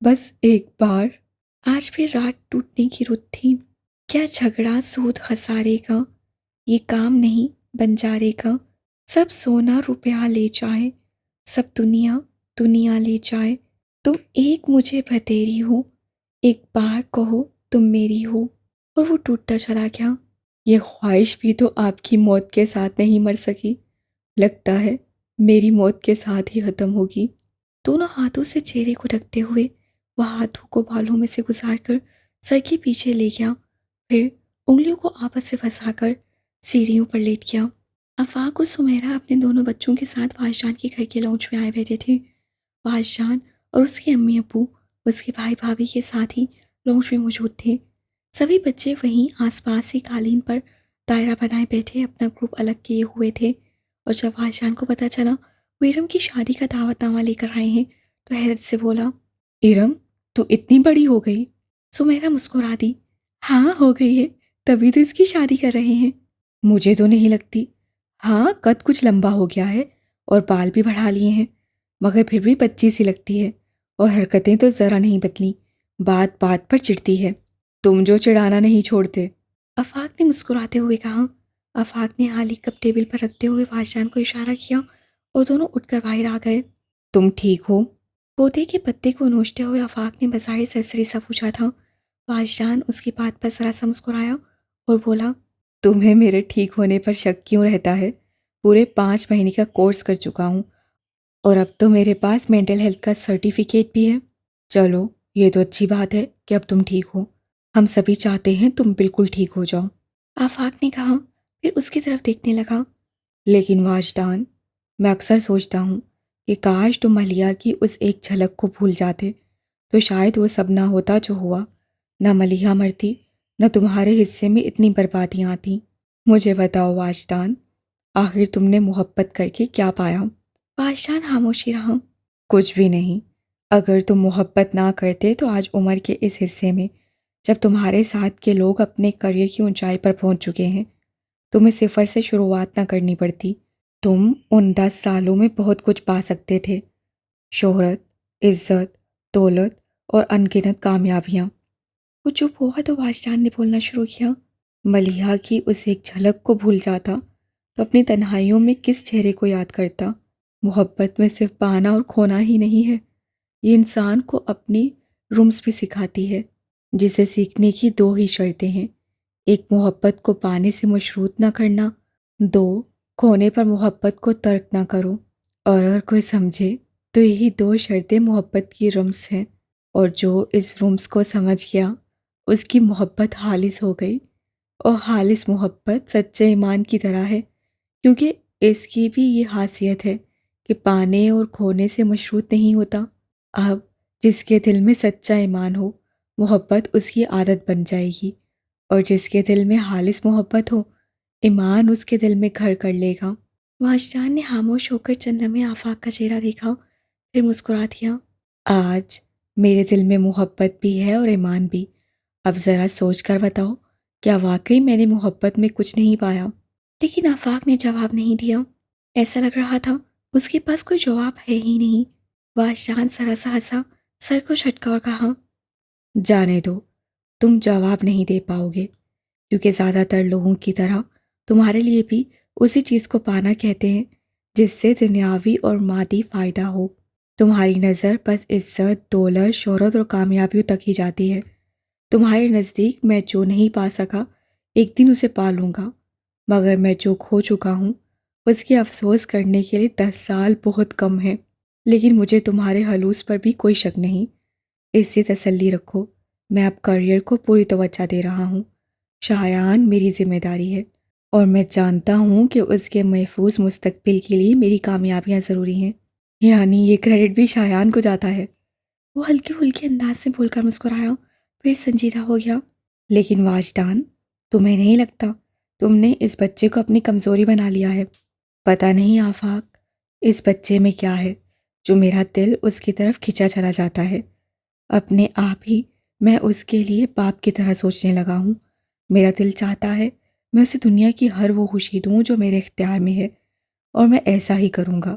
Speaker 2: بس ایک بار۔
Speaker 1: آج پھر رات ٹوٹنے کی رت تھی، کیا جھگڑا سود خسارے کا، یہ کام نہیں بنجارے کا، سب سونا روپیہ لے جائے، سب دنیا دنیا لے جائے، تم ایک مجھے بتیری ہو، ایک بار کہو تم میری ہو، اور وہ ٹوٹتا چلا گیا۔
Speaker 2: یہ خواہش بھی تو آپ کی موت کے ساتھ نہیں مر سکی، لگتا ہے میری موت کے ساتھ ہی ختم ہوگی۔
Speaker 1: دونوں ہاتھوں سے چہرے کو ڈھکتے ہوئے وہ ہاتھوں کو بالوں میں سے گزار کر سر کے پیچھے لے گیا، پھر انگلیوں کو آپس سے پھنسا کر سیڑھیوں پر لیٹ گیا۔ آفاق اور سمیرہ اپنے دونوں بچوں کے ساتھ فاش جان کے گھر کے لانچ میں آئے بیٹھے تھے۔ فاش جان اور اس کے امی ابو، اس کے بھائی بھابھی کے ساتھ ہی لانچ میں موجود تھے۔ سبھی بچے وہیں آس پاس ہی قالین پر دائرہ بنائے بیٹھے اپنا گروپ الگ کیے ہوئے تھے، اور جب فاش جان کو پتہ چلا وہ ارم کی شادی کا دعوت نامہ لے کر آئے ہیں تو حیرت سے بولا،
Speaker 2: ارم، تو اتنی بڑی ہو گئی؟
Speaker 1: سمیرہ مسکرا دی، ہاں ہو گئی ہے، تبھی تو اس کی شادی کر رہے ہیں۔
Speaker 2: مجھے تو نہیں لگتی۔ ہاں، قد کچھ لمبا ہو گیا ہے اور بال بھی بڑھا لیے ہیں، مگر پھر بھی بچی سی لگتی ہے، اور حرکتیں تو ذرا نہیں بدلی، بات بات پر چڑھتی ہے۔ تم جو چڑھانا نہیں چھوڑتے۔
Speaker 1: آفاق نے مسکراتے ہوئے کہا۔ آفاق نے حالی کپ ٹیبل پر رکھتے ہوئے فاش جان کو اشارہ کیا اور دونوں اٹھ کر باہر آ گئے۔
Speaker 2: تم ٹھیک ہو؟
Speaker 1: پودے کے پتے کو نوچتے ہوئے آفاق نے بظاہر سرسری سا پوچھا تھا۔ فاش جان اس کی بات پر ذرا سا مسکرایا اور بولا،
Speaker 2: تمہیں میرے ٹھیک ہونے پر شک کیوں رہتا ہے؟ پورے 5 مہینے کا کورس کر چکا ہوں، اور اب تو میرے پاس مینٹل ہیلتھ کا سرٹیفکیٹ بھی ہے۔ چلو، یہ تو اچھی بات ہے کہ اب تم ٹھیک ہو۔ ہم سبھی چاہتے ہیں تم بالکل ٹھیک ہو جاؤ۔
Speaker 1: آفاق نے کہا، پھر اس کی طرف دیکھنے لگا۔
Speaker 2: لیکن واجدان، میں اکثر سوچتا ہوں کہ کاش تم ملیحہ کی اس ایک جھلک کو بھول جاتے تو شاید وہ سب نہ ہوتا جو ہوا، نہ ملیحہ مرتی، نہ تمہارے حصے میں اتنی بربادیاں آتیں۔ مجھے بتاؤ واجدان، آخر تم نے محبت کر کے کیا پایا؟
Speaker 1: فاش جان خاموشی رہا۔
Speaker 2: کچھ بھی نہیں۔ اگر تم محبت نہ کرتے تو آج عمر کے اس حصے میں، جب تمہارے ساتھ کے لوگ اپنے کریئر کی اونچائی پر پہنچ چکے ہیں، تمہیں صفر سے شروعات نہ کرنی پڑتی۔ تم ان 10 سالوں میں بہت کچھ پا سکتے تھے، شہرت، عزت، دولت اور انگنت کامیابیاں۔
Speaker 1: وہ چپ ہوا تو فاش جان نے بولنا شروع کیا۔
Speaker 2: ملیحہ کی اس ایک جھلک کو بھول جاتا تو اپنی تنہائیوں میں کس چہرے کو یاد کرتا؟ محبت میں صرف پانا اور کھونا ہی نہیں ہے، یہ انسان کو اپنی رمز بھی سکھاتی ہے، جسے سیکھنے کی 2 ہی شرطیں ہیں: ایک، محبت کو پانے سے مشروط نہ کرنا، 2، کھونے پر محبت کو ترک نہ کرو۔ اور اگر کوئی سمجھے تو یہی 2 شرطیں محبت کی رمز ہیں، اور جو اس رمز کو سمجھ گیا اس کی محبت خالص ہو گئی، اور خالص محبت سچے ایمان کی طرح ہے، کیونکہ اس کی بھی یہ خاصیت ہے کہ پانے اور کھونے سے مشروط نہیں ہوتا۔ اب جس کے دل میں سچا ایمان ہو، محبت اس کی عادت بن جائے گی، اور جس کے دل میں خالص محبت ہو، ایمان اس کے دل میں گھر کر لے گا۔
Speaker 1: فاش جان نے خاموش ہو کر چند لمحے آفاق کا چہرہ دیکھا، پھر مسکرا دیا۔
Speaker 2: آج میرے دل میں محبت بھی ہے اور ایمان بھی۔ اب ذرا سوچ کر بتاؤ، کیا واقعی میں نے محبت میں کچھ نہیں پایا؟
Speaker 1: لیکن آفاق نے جواب نہیں دیا۔ ایسا لگ رہا تھا اس کے پاس کوئی جواب ہے ہی نہیں۔ فاش جان ذرا سا ہنسا، سر کو جھٹکا اور کہا،
Speaker 2: جانے دو، تم جواب نہیں دے پاؤ گے، کیونکہ زیادہ تر لوگوں کی طرح تمہارے لیے بھی اسی چیز کو پانا کہتے ہیں جس سے دنیاوی اور مادی فائدہ ہو۔ تمہاری نظر بس عزت، دولت، شہرت اور کامیابیوں تک ہی جاتی ہے۔ تمہارے نزدیک میں جو نہیں پا سکا ایک دن اسے پا لوں گا، مگر میں جو کھو چکا ہوں اس کی افسوس کرنے کے لیے 10 سال بہت کم ہیں۔ لیکن مجھے تمہارے خلوص پر بھی کوئی شک نہیں، اس سے تسلی رکھو، میں اب کریئر کو پوری توجہ دے رہا ہوں۔ شایان میری ذمہ داری ہے، اور میں جانتا ہوں کہ اس کے محفوظ مستقبل کے لیے میری کامیابیاں ضروری ہیں۔ یعنی یہ کریڈٹ بھی شایان کو جاتا ہے؟
Speaker 1: وہ ہلکے پھلکے انداز سے بول کر مسکرایا، پھر سنجیدہ ہو گیا۔
Speaker 2: لیکن واجدان، تمہیں نہیں لگتا تم نے اس بچے کو اپنی کمزوری بنا لیا ہے؟ پتہ نہیں آفاق، اس بچے میں کیا ہے جو میرا دل اس کی طرف کھینچا چلا جاتا ہے۔ اپنے آپ ہی میں اس کے لیے باپ کی طرح سوچنے لگا ہوں۔ میرا دل چاہتا ہے میں اسے دنیا کی ہر وہ خوشی دوں جو میرے اختیار میں ہے، اور میں ایسا ہی کروں گا،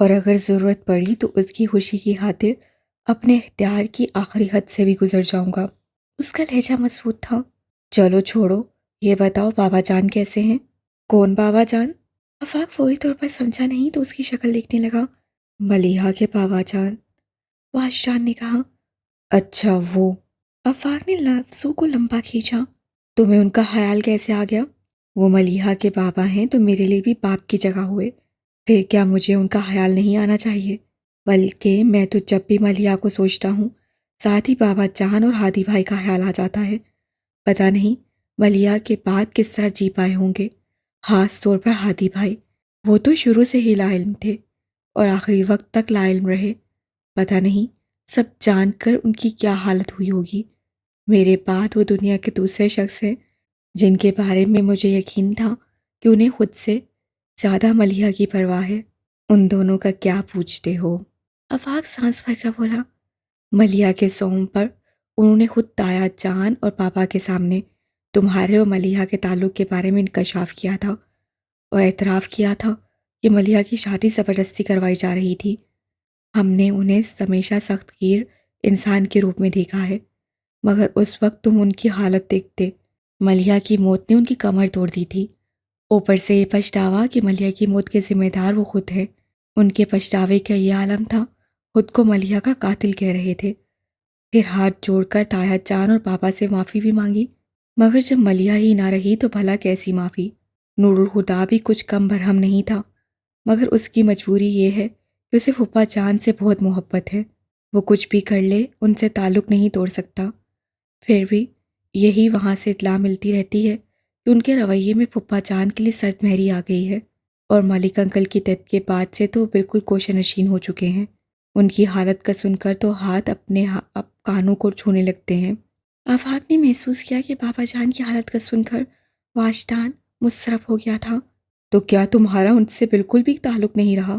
Speaker 2: اور اگر ضرورت پڑی تو اس کی خوشی کی خاطر اپنے اختیار کی آخری حد سے بھی گزر جاؤں گا۔
Speaker 1: اس کا لہجہ مضبوط تھا۔
Speaker 2: چلو چھوڑو، یہ بتاؤ بابا جان کیسے ہیں؟ کون بابا جان؟
Speaker 1: آفاق فوری طور پر سمجھا نہیں تو اس کی شکل دیکھنے لگا۔
Speaker 2: ملیحہ کے بابا جان؟
Speaker 1: فاش جان نے کہا۔
Speaker 2: اچھا وہ۔
Speaker 1: آفاق نے لفظوں کو لمبا کھینچا۔
Speaker 2: تمہیں ان کا خیال کیسے آ گیا؟ وہ ملیحہ کے بابا ہیں تو میرے لیے بھی باپ کی جگہ ہوئے، پھر کیا مجھے ان کا خیال نہیں آنا چاہیے؟ بلکہ میں تو جب بھی ملیحہ کو سوچتا ہوں ساتھ ہی بابا جان اور ہادی بھائی کا خیال آ جاتا ہے۔ پتہ نہیں ملیحہ کے بعد کس طرح جی پائے ہوں گے، خاص طور پر ہادی بھائی۔ وہ تو شروع سے ہی لا علم تھے اور آخری وقت تک لا علم رہے۔ پتہ نہیں سب جان کر ان کی کیا حالت ہوئی ہوگی۔ میرے بعد وہ دنیا کے دوسرے شخص ہیں جن کے بارے میں مجھے یقین تھا کہ انہیں خود سے زیادہ ملیحہ کی پرواہ ہے۔ ان دونوں کا کیا پوچھتے ہو؟
Speaker 1: آفاق سانس بھر کر بولا۔
Speaker 2: ملیحہ کے سوم پر انہوں نے خود تایا جان اور پاپا کے سامنے تمہارے اور ملیحہ کے تعلق کے بارے میں انکشاف کیا تھا اور اعتراف کیا تھا کہ ملیحہ کی شادی زبردستی کروائی جا رہی تھی۔ ہم نے انہیں ہمیشہ سخت گیر انسان کے روپ میں دیکھا ہے، مگر اس وقت تم ان کی حالت دیکھتے۔ ملیحہ کی موت نے ان کی کمر توڑ دی تھی، اوپر سے یہ پچھتاوا کہ ملیحہ کی موت کے ذمہ دار وہ خود ہے۔ ان کے پچھتاوے کا یہ عالم تھا، خود کو ملیحہ کا قاتل کہہ رہے تھے۔ پھر ہاتھ جوڑ کر تایا جان اور پاپا سے معافی بھی مانگی، مگر جب ملیحہ ہی نہ رہی تو بھلا کیسی معافی؟ نور الہدیٰ بھی کچھ کم برہم نہیں تھا، مگر اس کی مجبوری یہ ہے کہ اسے پھپھا جان سے بہت محبت ہے۔ وہ کچھ بھی کر لے ان سے تعلق نہیں توڑ سکتا۔ پھر بھی یہی وہاں سے اطلاع ملتی رہتی ہے کہ ان کے رویے میں پھپھا جان کے لیے سرد مہری آ گئی ہے، اور ملک انکل کی ڈیتھ کے بعد سے تو بالکل کوشہ نشین ہو چکے ہیں۔ ان کی حالت کا سن کر تو ہاتھ اپنے کانوں کو چھونے لگتے ہیں۔
Speaker 1: آفاق نے محسوس کیا کہ بابا جان کی حالت کا سن کر واجدان مضطرب ہو گیا تھا۔
Speaker 2: تو کیا تمہارا ان سے بالکل بھی تعلق نہیں رہا؟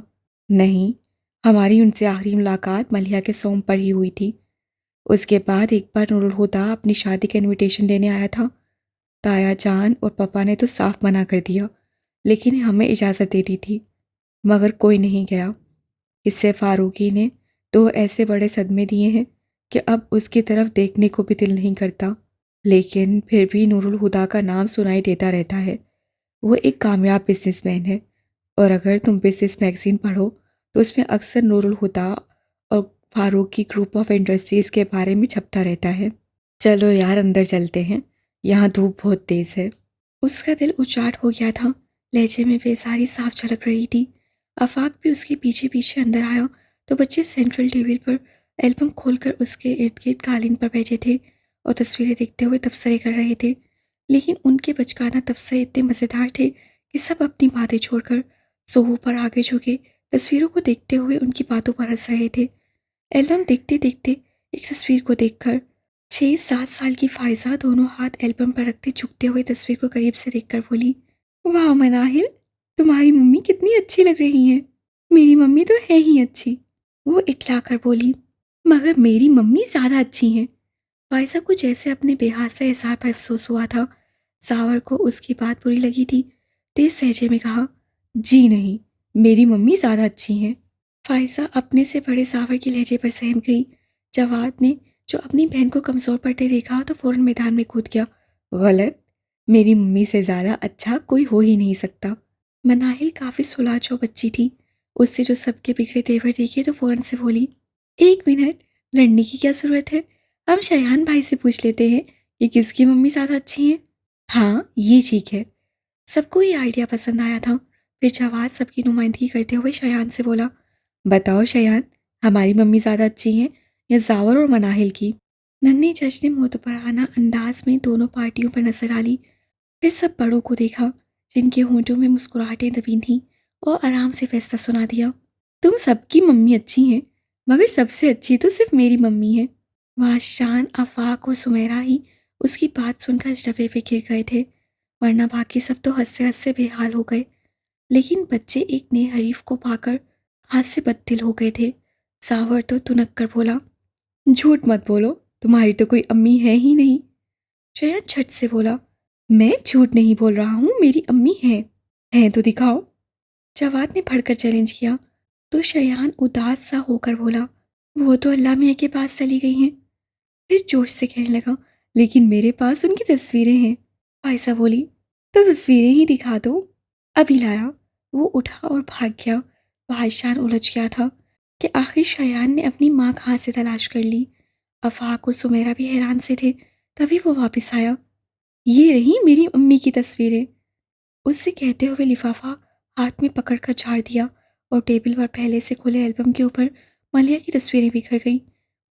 Speaker 2: نہیں، ہماری ان سے آخری ملاقات ملیحہ کے سوم پر ہی ہوئی تھی۔ اس کے بعد ایک بار نور الہدیٰ اپنی شادی کا انویٹیشن دینے آیا تھا۔ تایا جان اور پاپا نے تو صاف منع کر دیا، لیکن ہمیں اجازت دے دی تھی، مگر کوئی نہیں گیا۔ اس سے فاروقی نے تو ایسے بڑے صدمے دیے ہیں کہ اب اس کی طرف دیکھنے کو بھی دل نہیں کرتا۔ لیکن پھر بھی نور الہدیٰ کا نام سنائی دیتا رہتا ہے۔ وہ ایک کامیاب بزنس مین ہے، اور اگر تم بزنس میگزین پڑھو تو اس میں اکثر نور الہدیٰ اور فاروقی گروپ آف انڈسٹریز کے بارے میں چھپتا رہتا ہے۔ چلو یار اندر چلتے ہیں، یہاں دھوپ بہت تیز ہے۔
Speaker 1: اس کا دل اچاٹ ہو گیا تھا، لہجے میں بیزاری صاف جھلک رہی تھی۔ آفاق بھی اس کے پیچھے پیچھے اندر آیا تو بچے سینٹرل ٹیبل پر البم کھول کر اس کے ارد گرد قالین پر بیٹھے تھے اور تصویریں دیکھتے ہوئے تبصرے کر رہے تھے، لیکن ان کے بچگانہ تبصرے اتنے مزیدار تھے کہ سب اپنی باتیں چھوڑ کر صحو پر آگے جھکے تصویروں کو دیکھتے ہوئے ان کی باتوں پر ہنس رہے تھے۔ البم دیکھتے دیکھتے ایک تصویر کو دیکھ کر 6-7 سال کی فائزہ دونوں ہاتھ البم پر رکھتے جھکتے ہوئے تصویر کو قریب سے دیکھ کر بولی، واہ مناہل، تمہاری ممی کتنی اچھی لگ رہی ہیں۔ میری ممی تو ہے ہی اچھی، وہ اٹلا کر بولی، مگر میری ممی زیادہ اچھی ہیں۔ فائزہ کو جیسے اپنے بے حاصل اظہار پر افسوس ہوا تھا۔ ساور کو اس کی بات بری لگی تھی، تیز لہجے میں کہا، جی نہیں، میری ممی زیادہ اچھی ہیں۔ فائزہ اپنے سے بڑے ساور کی لہجے پر سہم گئی۔ جواد نے جو اپنی بہن کو کمزور پڑتے دیکھا تو فوراً میدان میں کود گیا،
Speaker 2: غلط، میری ممی سے زیادہ اچھا کوئی ہو ہی نہیں سکتا۔
Speaker 1: مناہل کافی سلاچو بچی تھی، اس سے جو سب کے بگڑے تیور دیکھے تو فوراً سے بولی، ایک منٹ، لڑنے کی کیا ضرورت ہے؟ ہم شایان بھائی سے پوچھ لیتے ہیں کہ کس کی ممی زیادہ اچھی ہیں۔ ہاں یہ ٹھیک ہے۔ سب کو یہ آئیڈیا پسند آیا تھا۔ پھر جواد سب کی نمائندگی کرتے ہوئے شایان سے بولا،
Speaker 2: بتاؤ شایان، ہماری ممی زیادہ اچھی ہیں یا زاور اور مناہل کی؟
Speaker 1: ننھے جج نے معتبرانہ انداز میں دونوں پارٹیوں پر نظر ڈالی، پھر سب بڑوں کو دیکھا جن کے ہونٹوں میں مسکراہٹیں دبی تھیں، اور آرام سے فیصلہ سنا دیا، تم سب کی ممی اچھی ہیں، مگر سب سے اچھی تو صرف میری ممی ہے۔ واجدان، آفاق اور سمیرہ ہی اس کی بات سن کر ڈبے پہ گر گئے تھے، ورنہ باقی سب تو ہنس سے بے حال ہو گئے۔ لیکن بچے ایک نئے حریف کو پا کر ہاتھ سے بددل ہو گئے تھے۔ ساور تو تنک کر بولا،
Speaker 2: جھوٹ مت بولو، تمہاری تو کوئی امی ہے ہی نہیں۔
Speaker 1: شایان جھٹ سے بولا،
Speaker 2: میں جھوٹ نہیں بول رہا ہوں، میری امی ہیں تو دکھاؤ۔
Speaker 1: جواد نے پڑھ کر چیلنج کیا تو شایان اداس سا ہو کر بولا، وہ تو اللہ میاں کے پاس چلی گئی ہیں۔ پھر جوش سے کہنے لگا،
Speaker 2: لیکن میرے پاس ان کی تصویریں ہیں۔
Speaker 1: فائزہ بولی،
Speaker 2: تو تصویریں ہی دکھا دو۔
Speaker 1: ابھی لایا۔ وہ اٹھا اور بھاگ گیا۔ واجدان الجھ گیا تھا کہ آخر شایان نے اپنی ماں کہاں سے تلاش کر لی۔ آفاق اور سمیرہ بھی حیران سے تھے، تبھی وہ واپس آیا،
Speaker 2: یہ رہی میری امی کی تصویریں۔
Speaker 1: اس سے کہتے ہوئے لفافہ ہاتھ میں پکڑ کر جھاڑ دیا اور ٹیبل پر پہلے سے کھلے البم کے اوپر ملیحہ کی تصویریں بکھر گئیں۔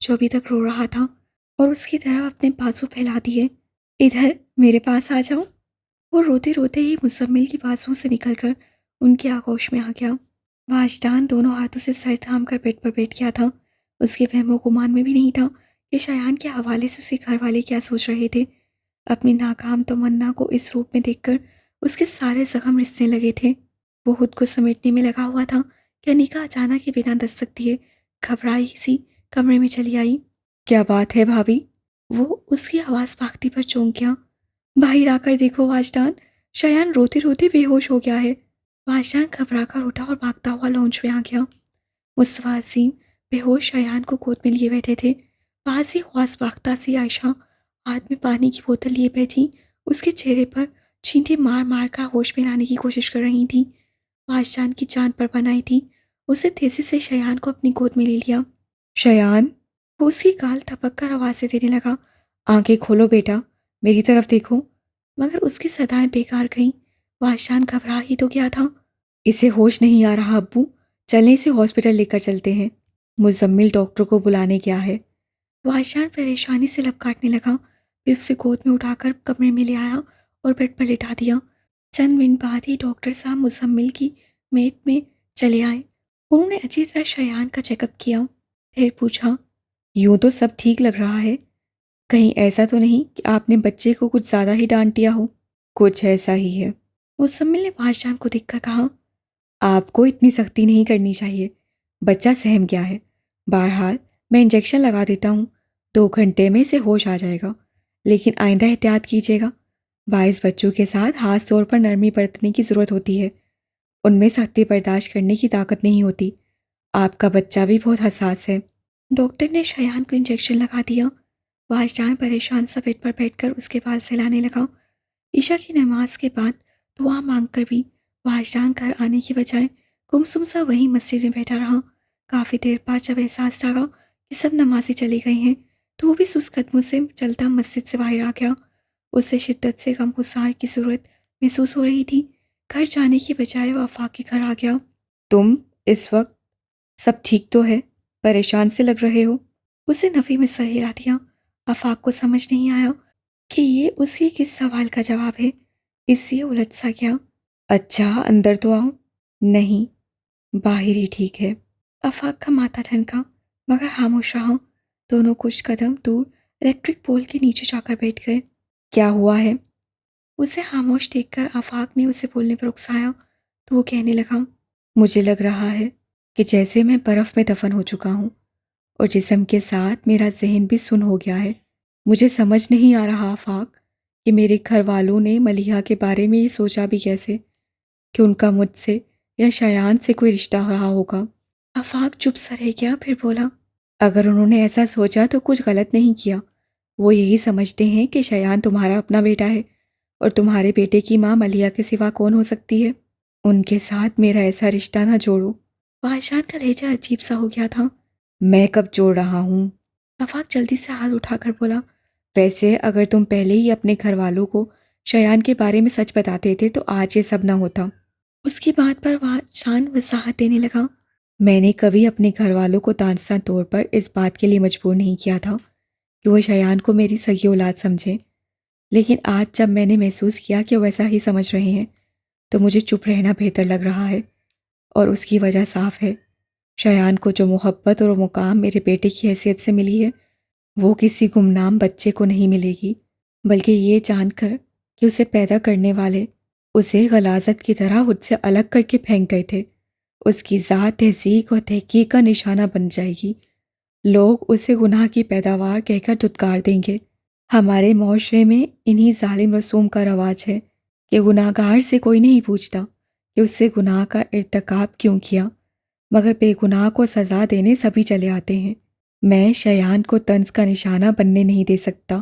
Speaker 1: جو ابھی تک رو رہا تھا، اور اس کی طرف اپنے بازو پھیلا دیے۔ ادھر میرے پاس آ جاؤ۔ وہ روتے روتے ہی مزمل کی بازوں سے نکل کر ان کی آغوش میں آ گیا۔ واجدان دونوں ہاتھوں سے سر تھام کر بیڈ پر بیٹھ گیا تھا۔ اس کے فہم و گمان میں بھی نہیں تھا کہ شایان کے حوالے سے اسے گھر والے کیا سوچ رہے تھے۔ اپنی ناکام تمنا کو اس روپ میں دیکھ کر اس کے سارے زخم رسنے لگے تھے۔ وہ خود کو سمیٹنے میں لگا ہوا تھا کہ انیکا اچانک ہی بنا دستک دیے گھبرائی سی کمرے میں چلی آئی۔
Speaker 2: کیا بات ہے بھابھی؟
Speaker 1: وہ اس کی آواز بھاگتی پر چونک گیا۔ باہر آ کر دیکھو واجدان، شایان روتے روتے بے ہوش ہو گیا ہے۔ واجدان گھبرا کر اٹھا اور بھاگتا ہوا لانچ میں آ گیا۔ مصطفیٰ عظیم بے ہوش شایان کو گود میں لیے بیٹھے تھے۔ پاس ہی خواص باختہ سی عائشہ ہاتھ میں پانی کی بوتل لیے بیٹھی اس کے چہرے پر چھینٹے مار مار کر ہوش میں لانے کی کوشش کر رہی تھی۔ واجدان کی جان پر بنائی تھی، اسے تیزی سے شایان کو اپنی گود میں لے لیا۔
Speaker 2: شایان،
Speaker 1: وہ اس کی گال تھپک کر آوازیں دینے لگا۔
Speaker 2: آنکھیں کھولو بیٹا، میری طرف دیکھو۔
Speaker 1: مگر اس کی صدائیں بیکار گئیں۔ واجدان گھبرا ہی تو گیا تھا۔
Speaker 2: اسے ہوش نہیں آ رہا ابو، چلیں اسے ہاسپٹل لے کر چلتے ہیں۔ مزمل ڈاکٹر کو بلانے گیا ہے۔
Speaker 1: واجدان پریشانی سے لب کاٹنے لگا، پھر اسے گود میں اٹھا کر کمرے میں لے آیا اور بیڈ پر لٹا دیا۔ چند منٹ بعد ہی ڈاکٹر صاحب مزمل کی میت میں چلے آئے۔ انہوں نے اچھی طرح شایان کا چیک اپ کیا، پھر پوچھا،
Speaker 2: یوں تو سب ٹھیک لگ رہا ہے، کہیں ایسا تو نہیں کہ آپ نے بچے کو کچھ زیادہ ہی ڈانٹ دیا ہو؟ کچھ ایسا ہی ہے۔
Speaker 1: مزمل نے واجدان کو دیکھ کر کہا۔
Speaker 2: آپ کو اتنی سختی نہیں کرنی چاہیے، بچہ سہم گیا ہے۔ بہرحال میں انجیکشن لگا دیتا ہوں، 2 گھنٹے میں اسے ہوش آ جائے گا، لیکن آئندہ احتیاط کیجیے گا۔ باعث بچوں کے ساتھ خاص طور پر نرمی برتنے کی ضرورت ہوتی ہے، ان میں سختی برداشت کرنے کی طاقت نہیں ہوتی۔ آپ کا بچہ بھی بہت حساس ہے۔
Speaker 1: ڈاکٹر نے شایان کو انجیکشن لگا دیا۔ واجدان پریشان سا بیڈ پر بیٹھ کر اس کے بال سہلانے لگا۔ عشاء کی نماز کے بعد دعا مانگ کر بھی واجدان گھر آنے کی بجائے گمسم سا وہیں مسجد میں بیٹھا رہا۔ کافی دیر بعد جب احساس جاگا کہ سب نمازی چلے گئے ہیں تو وہ بھی سست قدموں سے چلتا مسجد سے باہر آ گیا۔ اسے شدت سے غمگسار کی ضرورت محسوس ہو رہی تھی۔ گھر جانے کی بجائے وہ آفاق کے گھر آ گیا۔
Speaker 2: تم اس وقت سب ٹھیک تو ہے؟ پریشان سے لگ رہے ہو۔
Speaker 1: اسے نفی میں سر ہلا دیا۔ آفاق کو سمجھ نہیں آیا کہ یہ اسی کس سوال کا جواب ہے، اس لیے الجھ سا گیا۔
Speaker 2: اچھا اندر تو آؤ۔ نہیں، باہر ہی ٹھیک ہے۔
Speaker 1: آفاق کا ماتھا ٹھنکا مگر خاموش رہا۔ دونوں کچھ قدم دور الیکٹرک پول کے نیچے جا کر بیٹھ گئے۔
Speaker 2: کیا ہوا ہے؟
Speaker 1: اسے خاموش دیکھ کر آفاق نے اسے بولنے پر اکسایا تو وہ کہنے لگا،
Speaker 2: مجھے لگ رہا ہے کہ جیسے میں برف میں دفن ہو چکا ہوں اور جسم کے ساتھ میرا ذہن بھی سن ہو گیا ہے۔ مجھے سمجھ نہیں آ رہا آفاق کہ میرے گھر والوں نے ملیحہ کے بارے میں یہ سوچا بھی کیسے کہ ان کا مجھ سے یا شایان سے کوئی رشتہ رہا ہوگا۔
Speaker 1: آفاق چپ سا رہ گیا، پھر بولا،
Speaker 2: اگر انہوں نے ایسا سوچا تو کچھ غلط نہیں کیا۔ وہ یہی سمجھتے ہیں کہ شایان تمہارا اپنا بیٹا ہے اور تمہارے بیٹے کی ماں ملیحہ کے سوا کون ہو سکتی ہے؟ ان کے ساتھ میرا ایسا رشتہ نہ جوڑو۔
Speaker 1: واجدان کا لہجہ عجیب سا ہو گیا تھا۔
Speaker 2: میں کب جوڑ رہا ہوں؟
Speaker 1: آفاق جلدی سے ہاتھ اٹھا کر بولا،
Speaker 2: ویسے اگر تم پہلے ہی اپنے گھر والوں کو شایان کے بارے میں سچ بتاتے تھے تو آج یہ سب نہ ہوتا۔
Speaker 1: اس کی بات پر واجدان وضاحت دینے لگا،
Speaker 2: میں نے کبھی اپنے گھر والوں کو دانستہ طور پر اس بات کے لیے مجبور نہیں کیا تھا کہ وہ شایان کو میری سگی اولاد سمجھیں، لیکن آج جب میں نے محسوس کیا کہ وہ ایسا ہی سمجھ رہے ہیں تو مجھے چپ رہنا بہتر لگ رہا ہے، اور اس کی وجہ صاف ہے۔ شایان کو جو محبت اور مقام میرے بیٹے کی حیثیت سے ملی ہے وہ کسی گمنام بچے کو نہیں ملے گی، بلکہ یہ جان کر کہ اسے پیدا کرنے والے اسے غلاظت کی طرح خود سے الگ کر کے پھینک گئے تھے۔ اس کی ذات تہذیب اور تحقیق کا نشانہ بن جائے گی۔ لوگ اسے گناہ کی پیداوار کہہ کر دھتکار دیں گے۔ ہمارے معاشرے میں انہی ظالم رسوم کا رواج ہے کہ گناہ گار سے کوئی نہیں پوچھتا کہ اس سے گناہ کا ارتکاب کیوں کیا، مگر بے گناہ کو سزا دینے سبھی چلے آتے ہیں۔ میں شایان کو طنز کا نشانہ بننے نہیں دے سکتا۔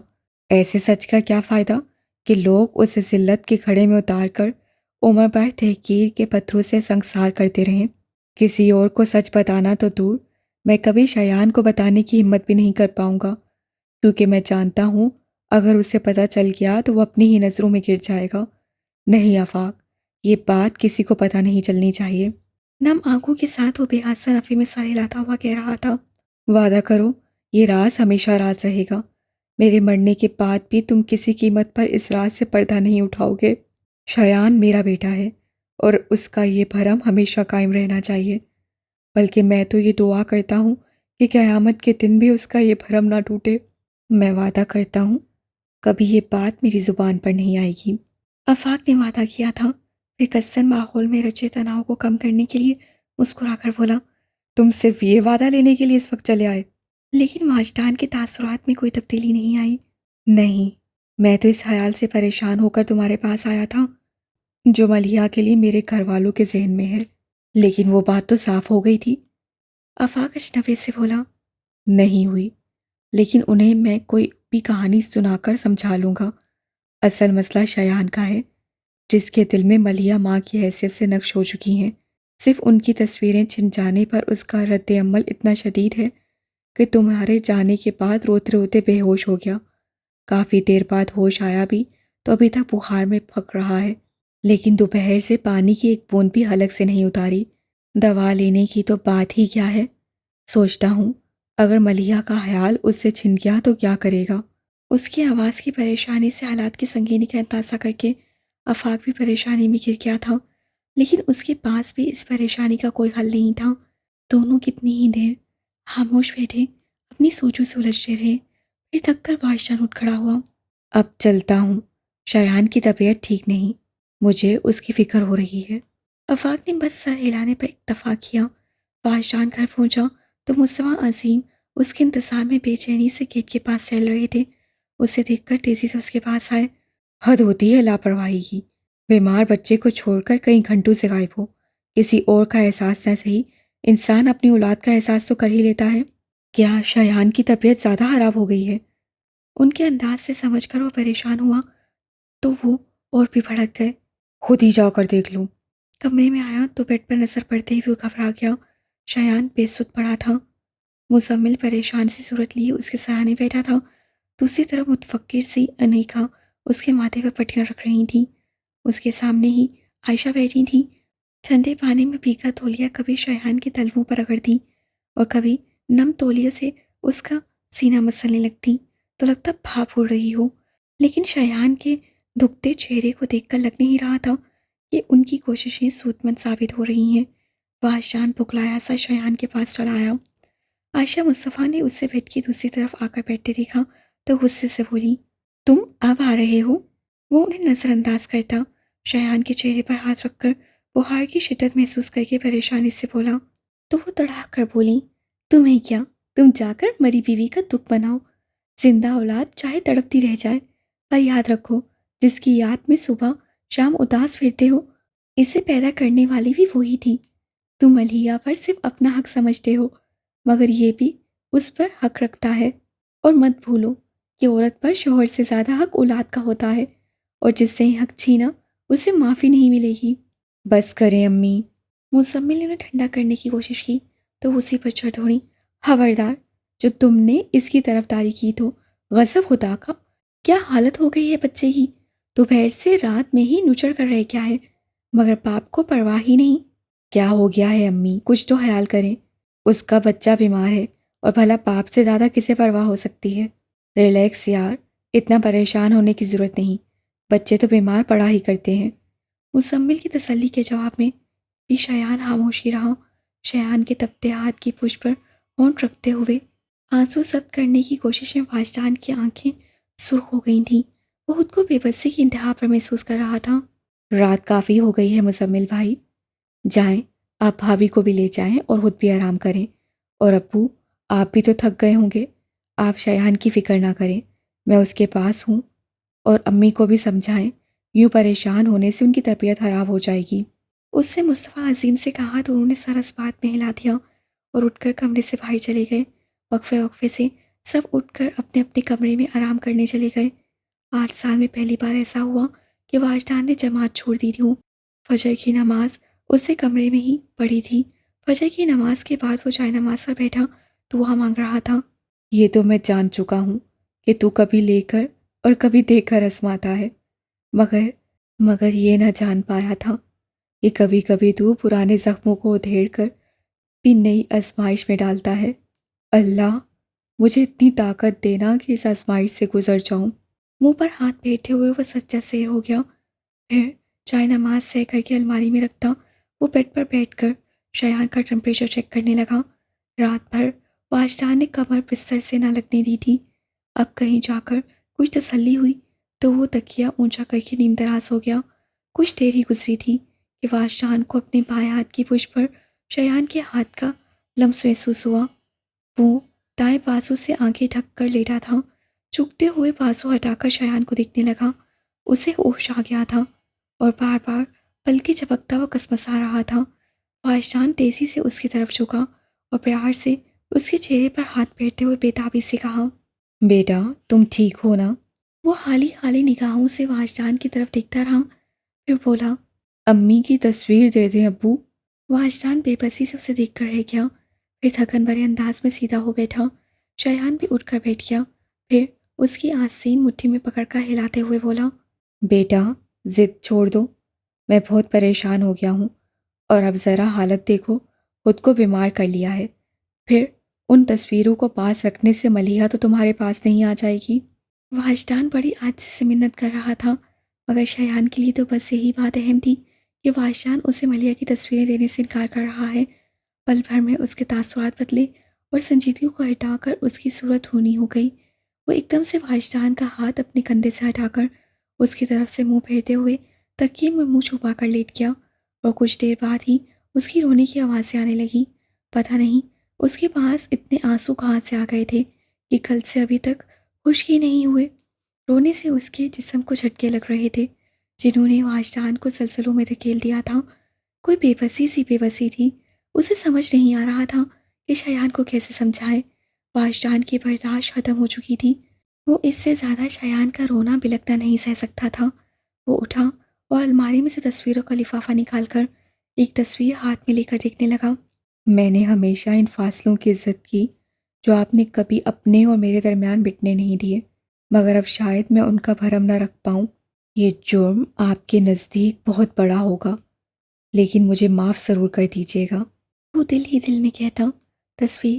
Speaker 2: ایسے سچ کا کیا فائدہ کہ لوگ اسے ذلت کے کھڑے میں اتار کر عمر بھر تحقیر کے پتھروں سے سنگسار کرتے رہیں۔ کسی اور کو سچ بتانا تو دور، میں کبھی شایان کو بتانے کی ہمت بھی نہیں کر پاؤں گا، کیونکہ میں جانتا ہوں اگر اسے پتہ چل گیا تو وہ اپنی ہی نظروں میں گر جائے گا۔ نہیں آفاق، یہ بات کسی کو پتہ نہیں چلنی چاہیے۔
Speaker 1: نم آنکھوں کے ساتھ وہ بے حادثہ نفی میں سر ہلاتا ہوا کہہ رہا تھا،
Speaker 2: وعدہ کرو یہ راز ہمیشہ راز رہے گا۔ میرے مرنے کے بعد بھی تم کسی قیمت پر اس راز سے پردہ نہیں اٹھاؤ گے۔ شایان میرا بیٹا ہے اور اس کا یہ بھرم ہمیشہ قائم رہنا چاہیے، بلکہ میں تو یہ دعا کرتا ہوں کہ قیامت کے دن بھی اس کا یہ بھرم نہ ٹوٹے۔ میں وعدہ کرتا ہوں کبھی یہ بات میری زبان پر نہیں آئے گی۔
Speaker 1: آفاق نے وعدہ کیا تھا، پھر کسن ماحول میں رچے تناؤ کو کم کرنے کے لیے مسکرا کر بولا،
Speaker 2: تم صرف یہ وعدہ لینے کے لیے اس وقت چلے آئے؟
Speaker 1: لیکن واجدان کے تاثرات میں کوئی تبدیلی نہیں آئی۔
Speaker 2: نہیں، میں تو اس خیال سے پریشان ہو کر تمہارے پاس آیا تھا جو ملیحہ کے لیے میرے گھر والوں کے ذہن میں ہے، لیکن وہ بات تو صاف ہو گئی تھی۔
Speaker 1: آفاق اشنوے سے بولا،
Speaker 2: نہیں ہوئی، لیکن انہیں میں کوئی بھی کہانی سنا کر سمجھا لوں گا۔ اصل مسئلہ شایان کا ہے، جس کے دل میں ملیحہ ماں کی حیثیت سے نقش ہو چکی ہیں۔ صرف ان کی تصویریں چھن جانے پر اس کا رد عمل اتنا شدید ہے کہ تمہارے جانے کے بعد روتے روتے بے ہوش ہو گیا۔ کافی دیر بعد ہوش آیا بھی تو ابھی تک بخار میں پھک رہا ہے، لیکن دوپہر سے پانی کی ایک بوند بھی حلق سے نہیں اتاری۔ دوا لینے کی تو بات ہی کیا ہے۔ سوچتا ہوں اگر ملیحہ کا خیال اس سے چھن گیا تو کیا کرے گا۔
Speaker 1: اس کی آواز کی پریشانی سے حالات کی سنگینی کا اندازہ کر کے آفاق بھی پریشانی میں گر گیا تھا، لیکن اس کے پاس بھی اس پریشانی کا کوئی حل نہیں تھا۔ دونوں کتنی ہی دیر خاموش بیٹھے اپنی سوچوں سے الجھتے رہے، پھر تھک کر واجدان اٹھ کھڑا ہوا۔
Speaker 2: اب چلتا ہوں، شایان کی طبیعت ٹھیک نہیں، مجھے اس کی فکر ہو رہی ہے۔
Speaker 1: آفاق نے بس سر ہلانے پر اکتفا کیا۔ واجدان گھر پہنچا تو مصطفیٰ عظیم اس کے انتظار میں بے چینی سے گیٹ کے پاس چل رہے تھے۔ اسے دیکھ کر تیزی سے اس کے پاس آئے۔
Speaker 2: حد ہوتی ہے لاپرواہی کی، بیمار بچے کو چھوڑ کر کئی گھنٹوں سے غائب ہو۔ کسی اور کا احساس نہ صحیح، انسان اپنی اولاد کا احساس تو کر ہی لیتا ہے۔ کیا شایان کی طبیعت زیادہ خراب ہو گئی ہے؟
Speaker 1: ان کے انداز سے سمجھ کر وہ پریشان ہوا تو وہ اور بھی بھڑک گئے۔
Speaker 2: خود ہی جا کر دیکھ لوں۔
Speaker 1: کمرے میں آیا تو بیڈ پر نظر پڑتے ہی وہ گھبرا گیا۔ شایان بے سد پڑا تھا۔ مزمل پریشان سی صورت لیے اس کے سرانے بیٹھا تھا۔ دوسری طرف متفکر سی انیکا اس کے ماتھے پر پٹیاں رکھ رہی تھیں۔ اس کے سامنے ہی عائشہ بیٹھی تھی، ٹھنڈے پانی میں بھیگا تولیہ کبھی شایان کے تلووں پر رگڑتی اور کبھی نم تولیہ سے اس کا سینہ مسلنے لگتی تو لگتا بھاپ اڑ رہی ہو، لیکن شایان کے دکھتے چہرے کو دیکھ کر لگ نہیں رہا تھا کہ ان کی کوششیں سود مند ثابت ہو رہی ہیں۔ واجدان بھکلایا سا شایان کے پاس چلا آیا۔ عائشہ مصطفیٰ نے اسے بیڈ کی دوسری طرف آ کر بیٹھے دیکھا تو غصے سے بولی، تم اب آ رہے ہو؟ وہ انہیں نظر انداز کرتا شایان کے چہرے پر ہاتھ رکھ کر بخار کی شدت محسوس کر کے پریشانی سے بولا تو وہ تڑاک کر بولی، تمہیں کیا، تم جا کر مری بیوی کا دکھ بناؤ، زندہ اولاد چاہے تڑپتی رہ جائے، پر یاد رکھو جس کی یاد میں صبح شام اداس پھرتے ہو اسے پیدا کرنے والی بھی وہی تھی۔ تم ملیحہ پر صرف اپنا حق سمجھتے ہو مگر یہ بھی اس پر حق رکھتا ہے، اور مت بھولو کہ عورت پر شوہر سے زیادہ حق اولاد کا ہوتا ہے، اور جس سے یہ حق چھینا اسے معافی نہیں ملے گی۔
Speaker 2: بس کریں امی۔
Speaker 1: مزمل نے انہیں ٹھنڈا کرنے کی کوشش کی تو اسی پر چڑھ دوڑی، خبردار جو تم نے اس کی طرفداری کی تو غضب خدا کا، کیا حالت ہو گئی ہے بچے کی، دوپہر سے رات میں ہی نچڑ کر رہ گیا ہے مگر باپ کو پرواہ ہی نہیں۔
Speaker 2: کیا ہو گیا ہے امی، کچھ تو خیال کریں، اس کا بچہ بیمار ہے اور بھلا باپ سے زیادہ کسے پرواہ ہو سکتی ہے۔ ریلیکس یار، اتنا پریشان ہونے کی ضرورت نہیں، بچے تو بیمار پڑا ہی کرتے ہیں۔
Speaker 1: مزمل کی تسلی کے جواب میں بھی شایان خاموش ہی رہا۔ شایان کے تپتے ہاتھ کی پشت پر ہونٹ رکھتے ہوئے آنسو ضبط کرنے کی کوشش میں واجدان کی آنکھیں سرخ ہو گئی تھیں۔ وہ خود کو بے بسی کی انتہا پر محسوس کر رہا تھا۔
Speaker 2: رات کافی ہو گئی ہے مزمل بھائی، جائیں آپ بھابھی کو بھی لے جائیں اور خود بھی آرام کریں، اور ابو آپ بھی تو تھک گئے ہوں گے، آپ شایان کی فکر نہ کریں، میں اس کے پاس ہوں، اور امی کو بھی سمجھائیں، یوں پریشان ہونے سے ان کی طبیعت خراب ہو جائے گی۔
Speaker 1: اس سے مصطفیٰ عظیم سے کہا تو انہوں نے سر اس بات میں ہلا دیا اور اٹھ کر کمرے سے باہر چلے گئے۔ وقفے وقفے سے سب اٹھ کر اپنے اپنے کمرے میں آرام کرنے چلے گئے۔ 8 سال میں پہلی بار ایسا ہوا کہ واجدان نے جماعت چھوڑ دی تھی۔ فجر کی نماز اسے کمرے میں ہی پڑھی تھی۔ فجر کی نماز کے بعد وہ چائے نماز پر بیٹھا دعا مانگ رہا تھا۔
Speaker 2: یہ تو میں جان چکا ہوں کہ تو کبھی لے کر اور کبھی دے کر آزماتا ہے، مگر یہ نہ جان پایا تھا کہ کبھی کبھی تو پرانے زخموں کو ادھیڑ کر بھی نئی آزمائش میں ڈالتا ہے۔ اللہ مجھے اتنی طاقت دینا کہ اس آزمائش سے گزر جاؤں۔
Speaker 1: منہ پر ہاتھ پھیرتے ہوئے وہ سچا سیر ہو گیا۔ پھر چائے نماز سہ کر کے الماری میں رکھتا وہ بیڈ پر بیٹھ کر شایان کا ٹمپریچر چیک کرنے لگا۔ رات بھر واجدان نے کمر بستر سے نہ لگنے دی تھی۔ اب کہیں جا کر کچھ تسلی ہوئی تو وہ تکیہ اونچا کر کے نیم دراز ہو گیا۔ کچھ دیر ہی گزری تھی کہ واجدان کو اپنے بائیں ہاتھ کی پشت پر شایان کے ہاتھ کا لمس محسوس ہوا۔ وہ دائیں بازو سے آنکھیں ڈھک کر لیٹا تھا، جھکتے ہوئے بازو ہٹا کر شایان کو دیکھنے لگا۔ اسے ہوش آ گیا تھا اور بار بار پلکیں جھپکتا وہ کسمسا رہا تھا۔ واجدان تیزی سے اس کی طرف جھکا اور پیار سے اس کے چہرے پر ہاتھ پھیرتے ہوئے بےتابی سے کہا،
Speaker 2: بیٹا تم ٹھیک ہو نا؟
Speaker 1: وہ حالی حالی نگاہوں سے واجدان کی طرف دیکھتا رہا، پھر بولا،
Speaker 2: امی کی تصویر دے دیں ابو؟
Speaker 1: واجدان بے بسی سے اسے دیکھ کر رہ گیا، پھر تھکن بھرے انداز میں سیدھا ہو بیٹھا۔ شایان بھی اٹھ کر بیٹھ گیا، پھر اس کی آستین مٹھی میں پکڑ کر ہلاتے ہوئے بولا،
Speaker 2: بیٹا ضد چھوڑ دو، میں بہت پریشان ہو گیا ہوں، اور اب ذرا حالت دیکھو، خود کو بیمار کر لیا ہے، پھر ان تصویروں کو پاس رکھنے سے ملیحہ تو تمہارے پاس نہیں آ جائے گی۔
Speaker 1: واجدان بڑی عاجزی سے منت کر رہا تھا، مگر شایان کے لیے تو بس یہی بات اہم تھی کہ واجدان اسے ملیحہ کی تصویریں دینے سے انکار کر رہا ہے۔ پل بھر میں اس کے تاثرات بدلے اور سنجیدگی کو ہٹا کر اس کی صورت رونی ہو گئی۔ وہ ایک دم سے واجدان کا ہاتھ اپنے کندھے سے ہٹا کر اس کی طرف سے منہ پھیرتے ہوئے تکیے میں منہ چھپا کر لیٹ گیا، اور کچھ دیر بعد ہی اس کی رونے کی آوازیں آنے لگیں۔ پتہ نہیں اس کے پاس اتنے آنسو کہاں سے آ گئے تھے کہ کل سے ابھی تک خشک ہی نہیں ہوئے۔ رونے سے اس کے جسم کو جھٹکے لگ رہے تھے جنہوں نے واجدان کو زلزلوں میں دھکیل دیا تھا۔ کوئی بے بسی تھی، اسے سمجھ نہیں آ رہا تھا کہ شایان کو کیسے سمجھائے۔ واجدان کی برداشت ختم ہو چکی تھی، وہ اس سے زیادہ شایان کا رونا بلکنا نہیں سہ سکتا تھا۔ وہ اٹھا اور الماری میں سے تصویروں کا لفافہ نکال کر ایک تصویر ہاتھ میں لے کر دیکھنے لگا۔
Speaker 2: میں نے ہمیشہ ان فاصلوں کی عزت کی جو آپ نے کبھی اپنے اور میرے درمیان مٹنے نہیں دیے، مگر اب شاید میں ان کا بھرم نہ رکھ پاؤں۔ یہ جرم آپ کے نزدیک بہت بڑا ہوگا، لیکن مجھے معاف ضرور کر دیجیے گا۔
Speaker 1: وہ دل ہی دل میں کہتا، تصویر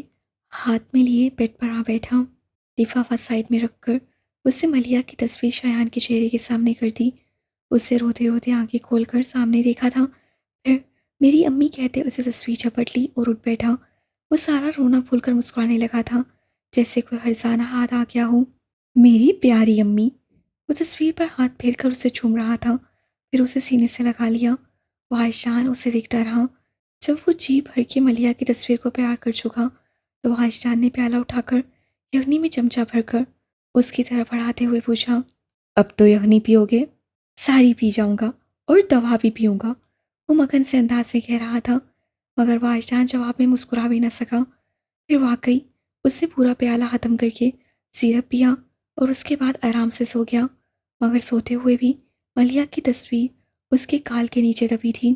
Speaker 1: ہاتھ میں لیے بیڈ پر آ بیٹھا، لفافہ سائڈ میں رکھ کر اس سے ملیحہ کی تصویر شایان کے چہرے کے سامنے کر دی۔ اسے روتے روتے آنکھیں کھول کر سامنے دیکھا تھا، پھر میری امی کہتے اسے تصویر جھپٹ لی اور اٹھ بیٹھا۔ وہ سارا رونا بھول کر مسکرانے لگا تھا جیسے کوئی ہرزانہ ہاتھ آ گیا ہو۔ میری پیاری امی، وہ تصویر پر ہاتھ پھیر کر اسے چوم رہا تھا، پھر اسے سینے سے لگا لیا۔ واجدان اسے دیکھتا رہا۔ جب وہ جی بھر کے ملیحہ کی تصویر کو پیار کر چکا تو واجدان نے پیالہ اٹھا کر یخنی میں چمچہ بھر کر اس کی طرف بڑھاتے ہوئے پوچھا،
Speaker 2: اب تو یخنی پیو گے؟
Speaker 1: ساری پی جاؤں گا اور دوا بھی پیوں گا، وہ مگن سے انداز میں کہہ رہا تھا، مگر واجدان جواب میں مسکرا بھی نہ سکا۔ پھر واقعی اس سے پورا پیالہ ختم کر کے سیرپ پیا اور اس کے بعد آرام سے سو گیا، مگر سوتے ہوئے بھی ملیحہ کی تصویر اس کے گال کے نیچے دبی تھی۔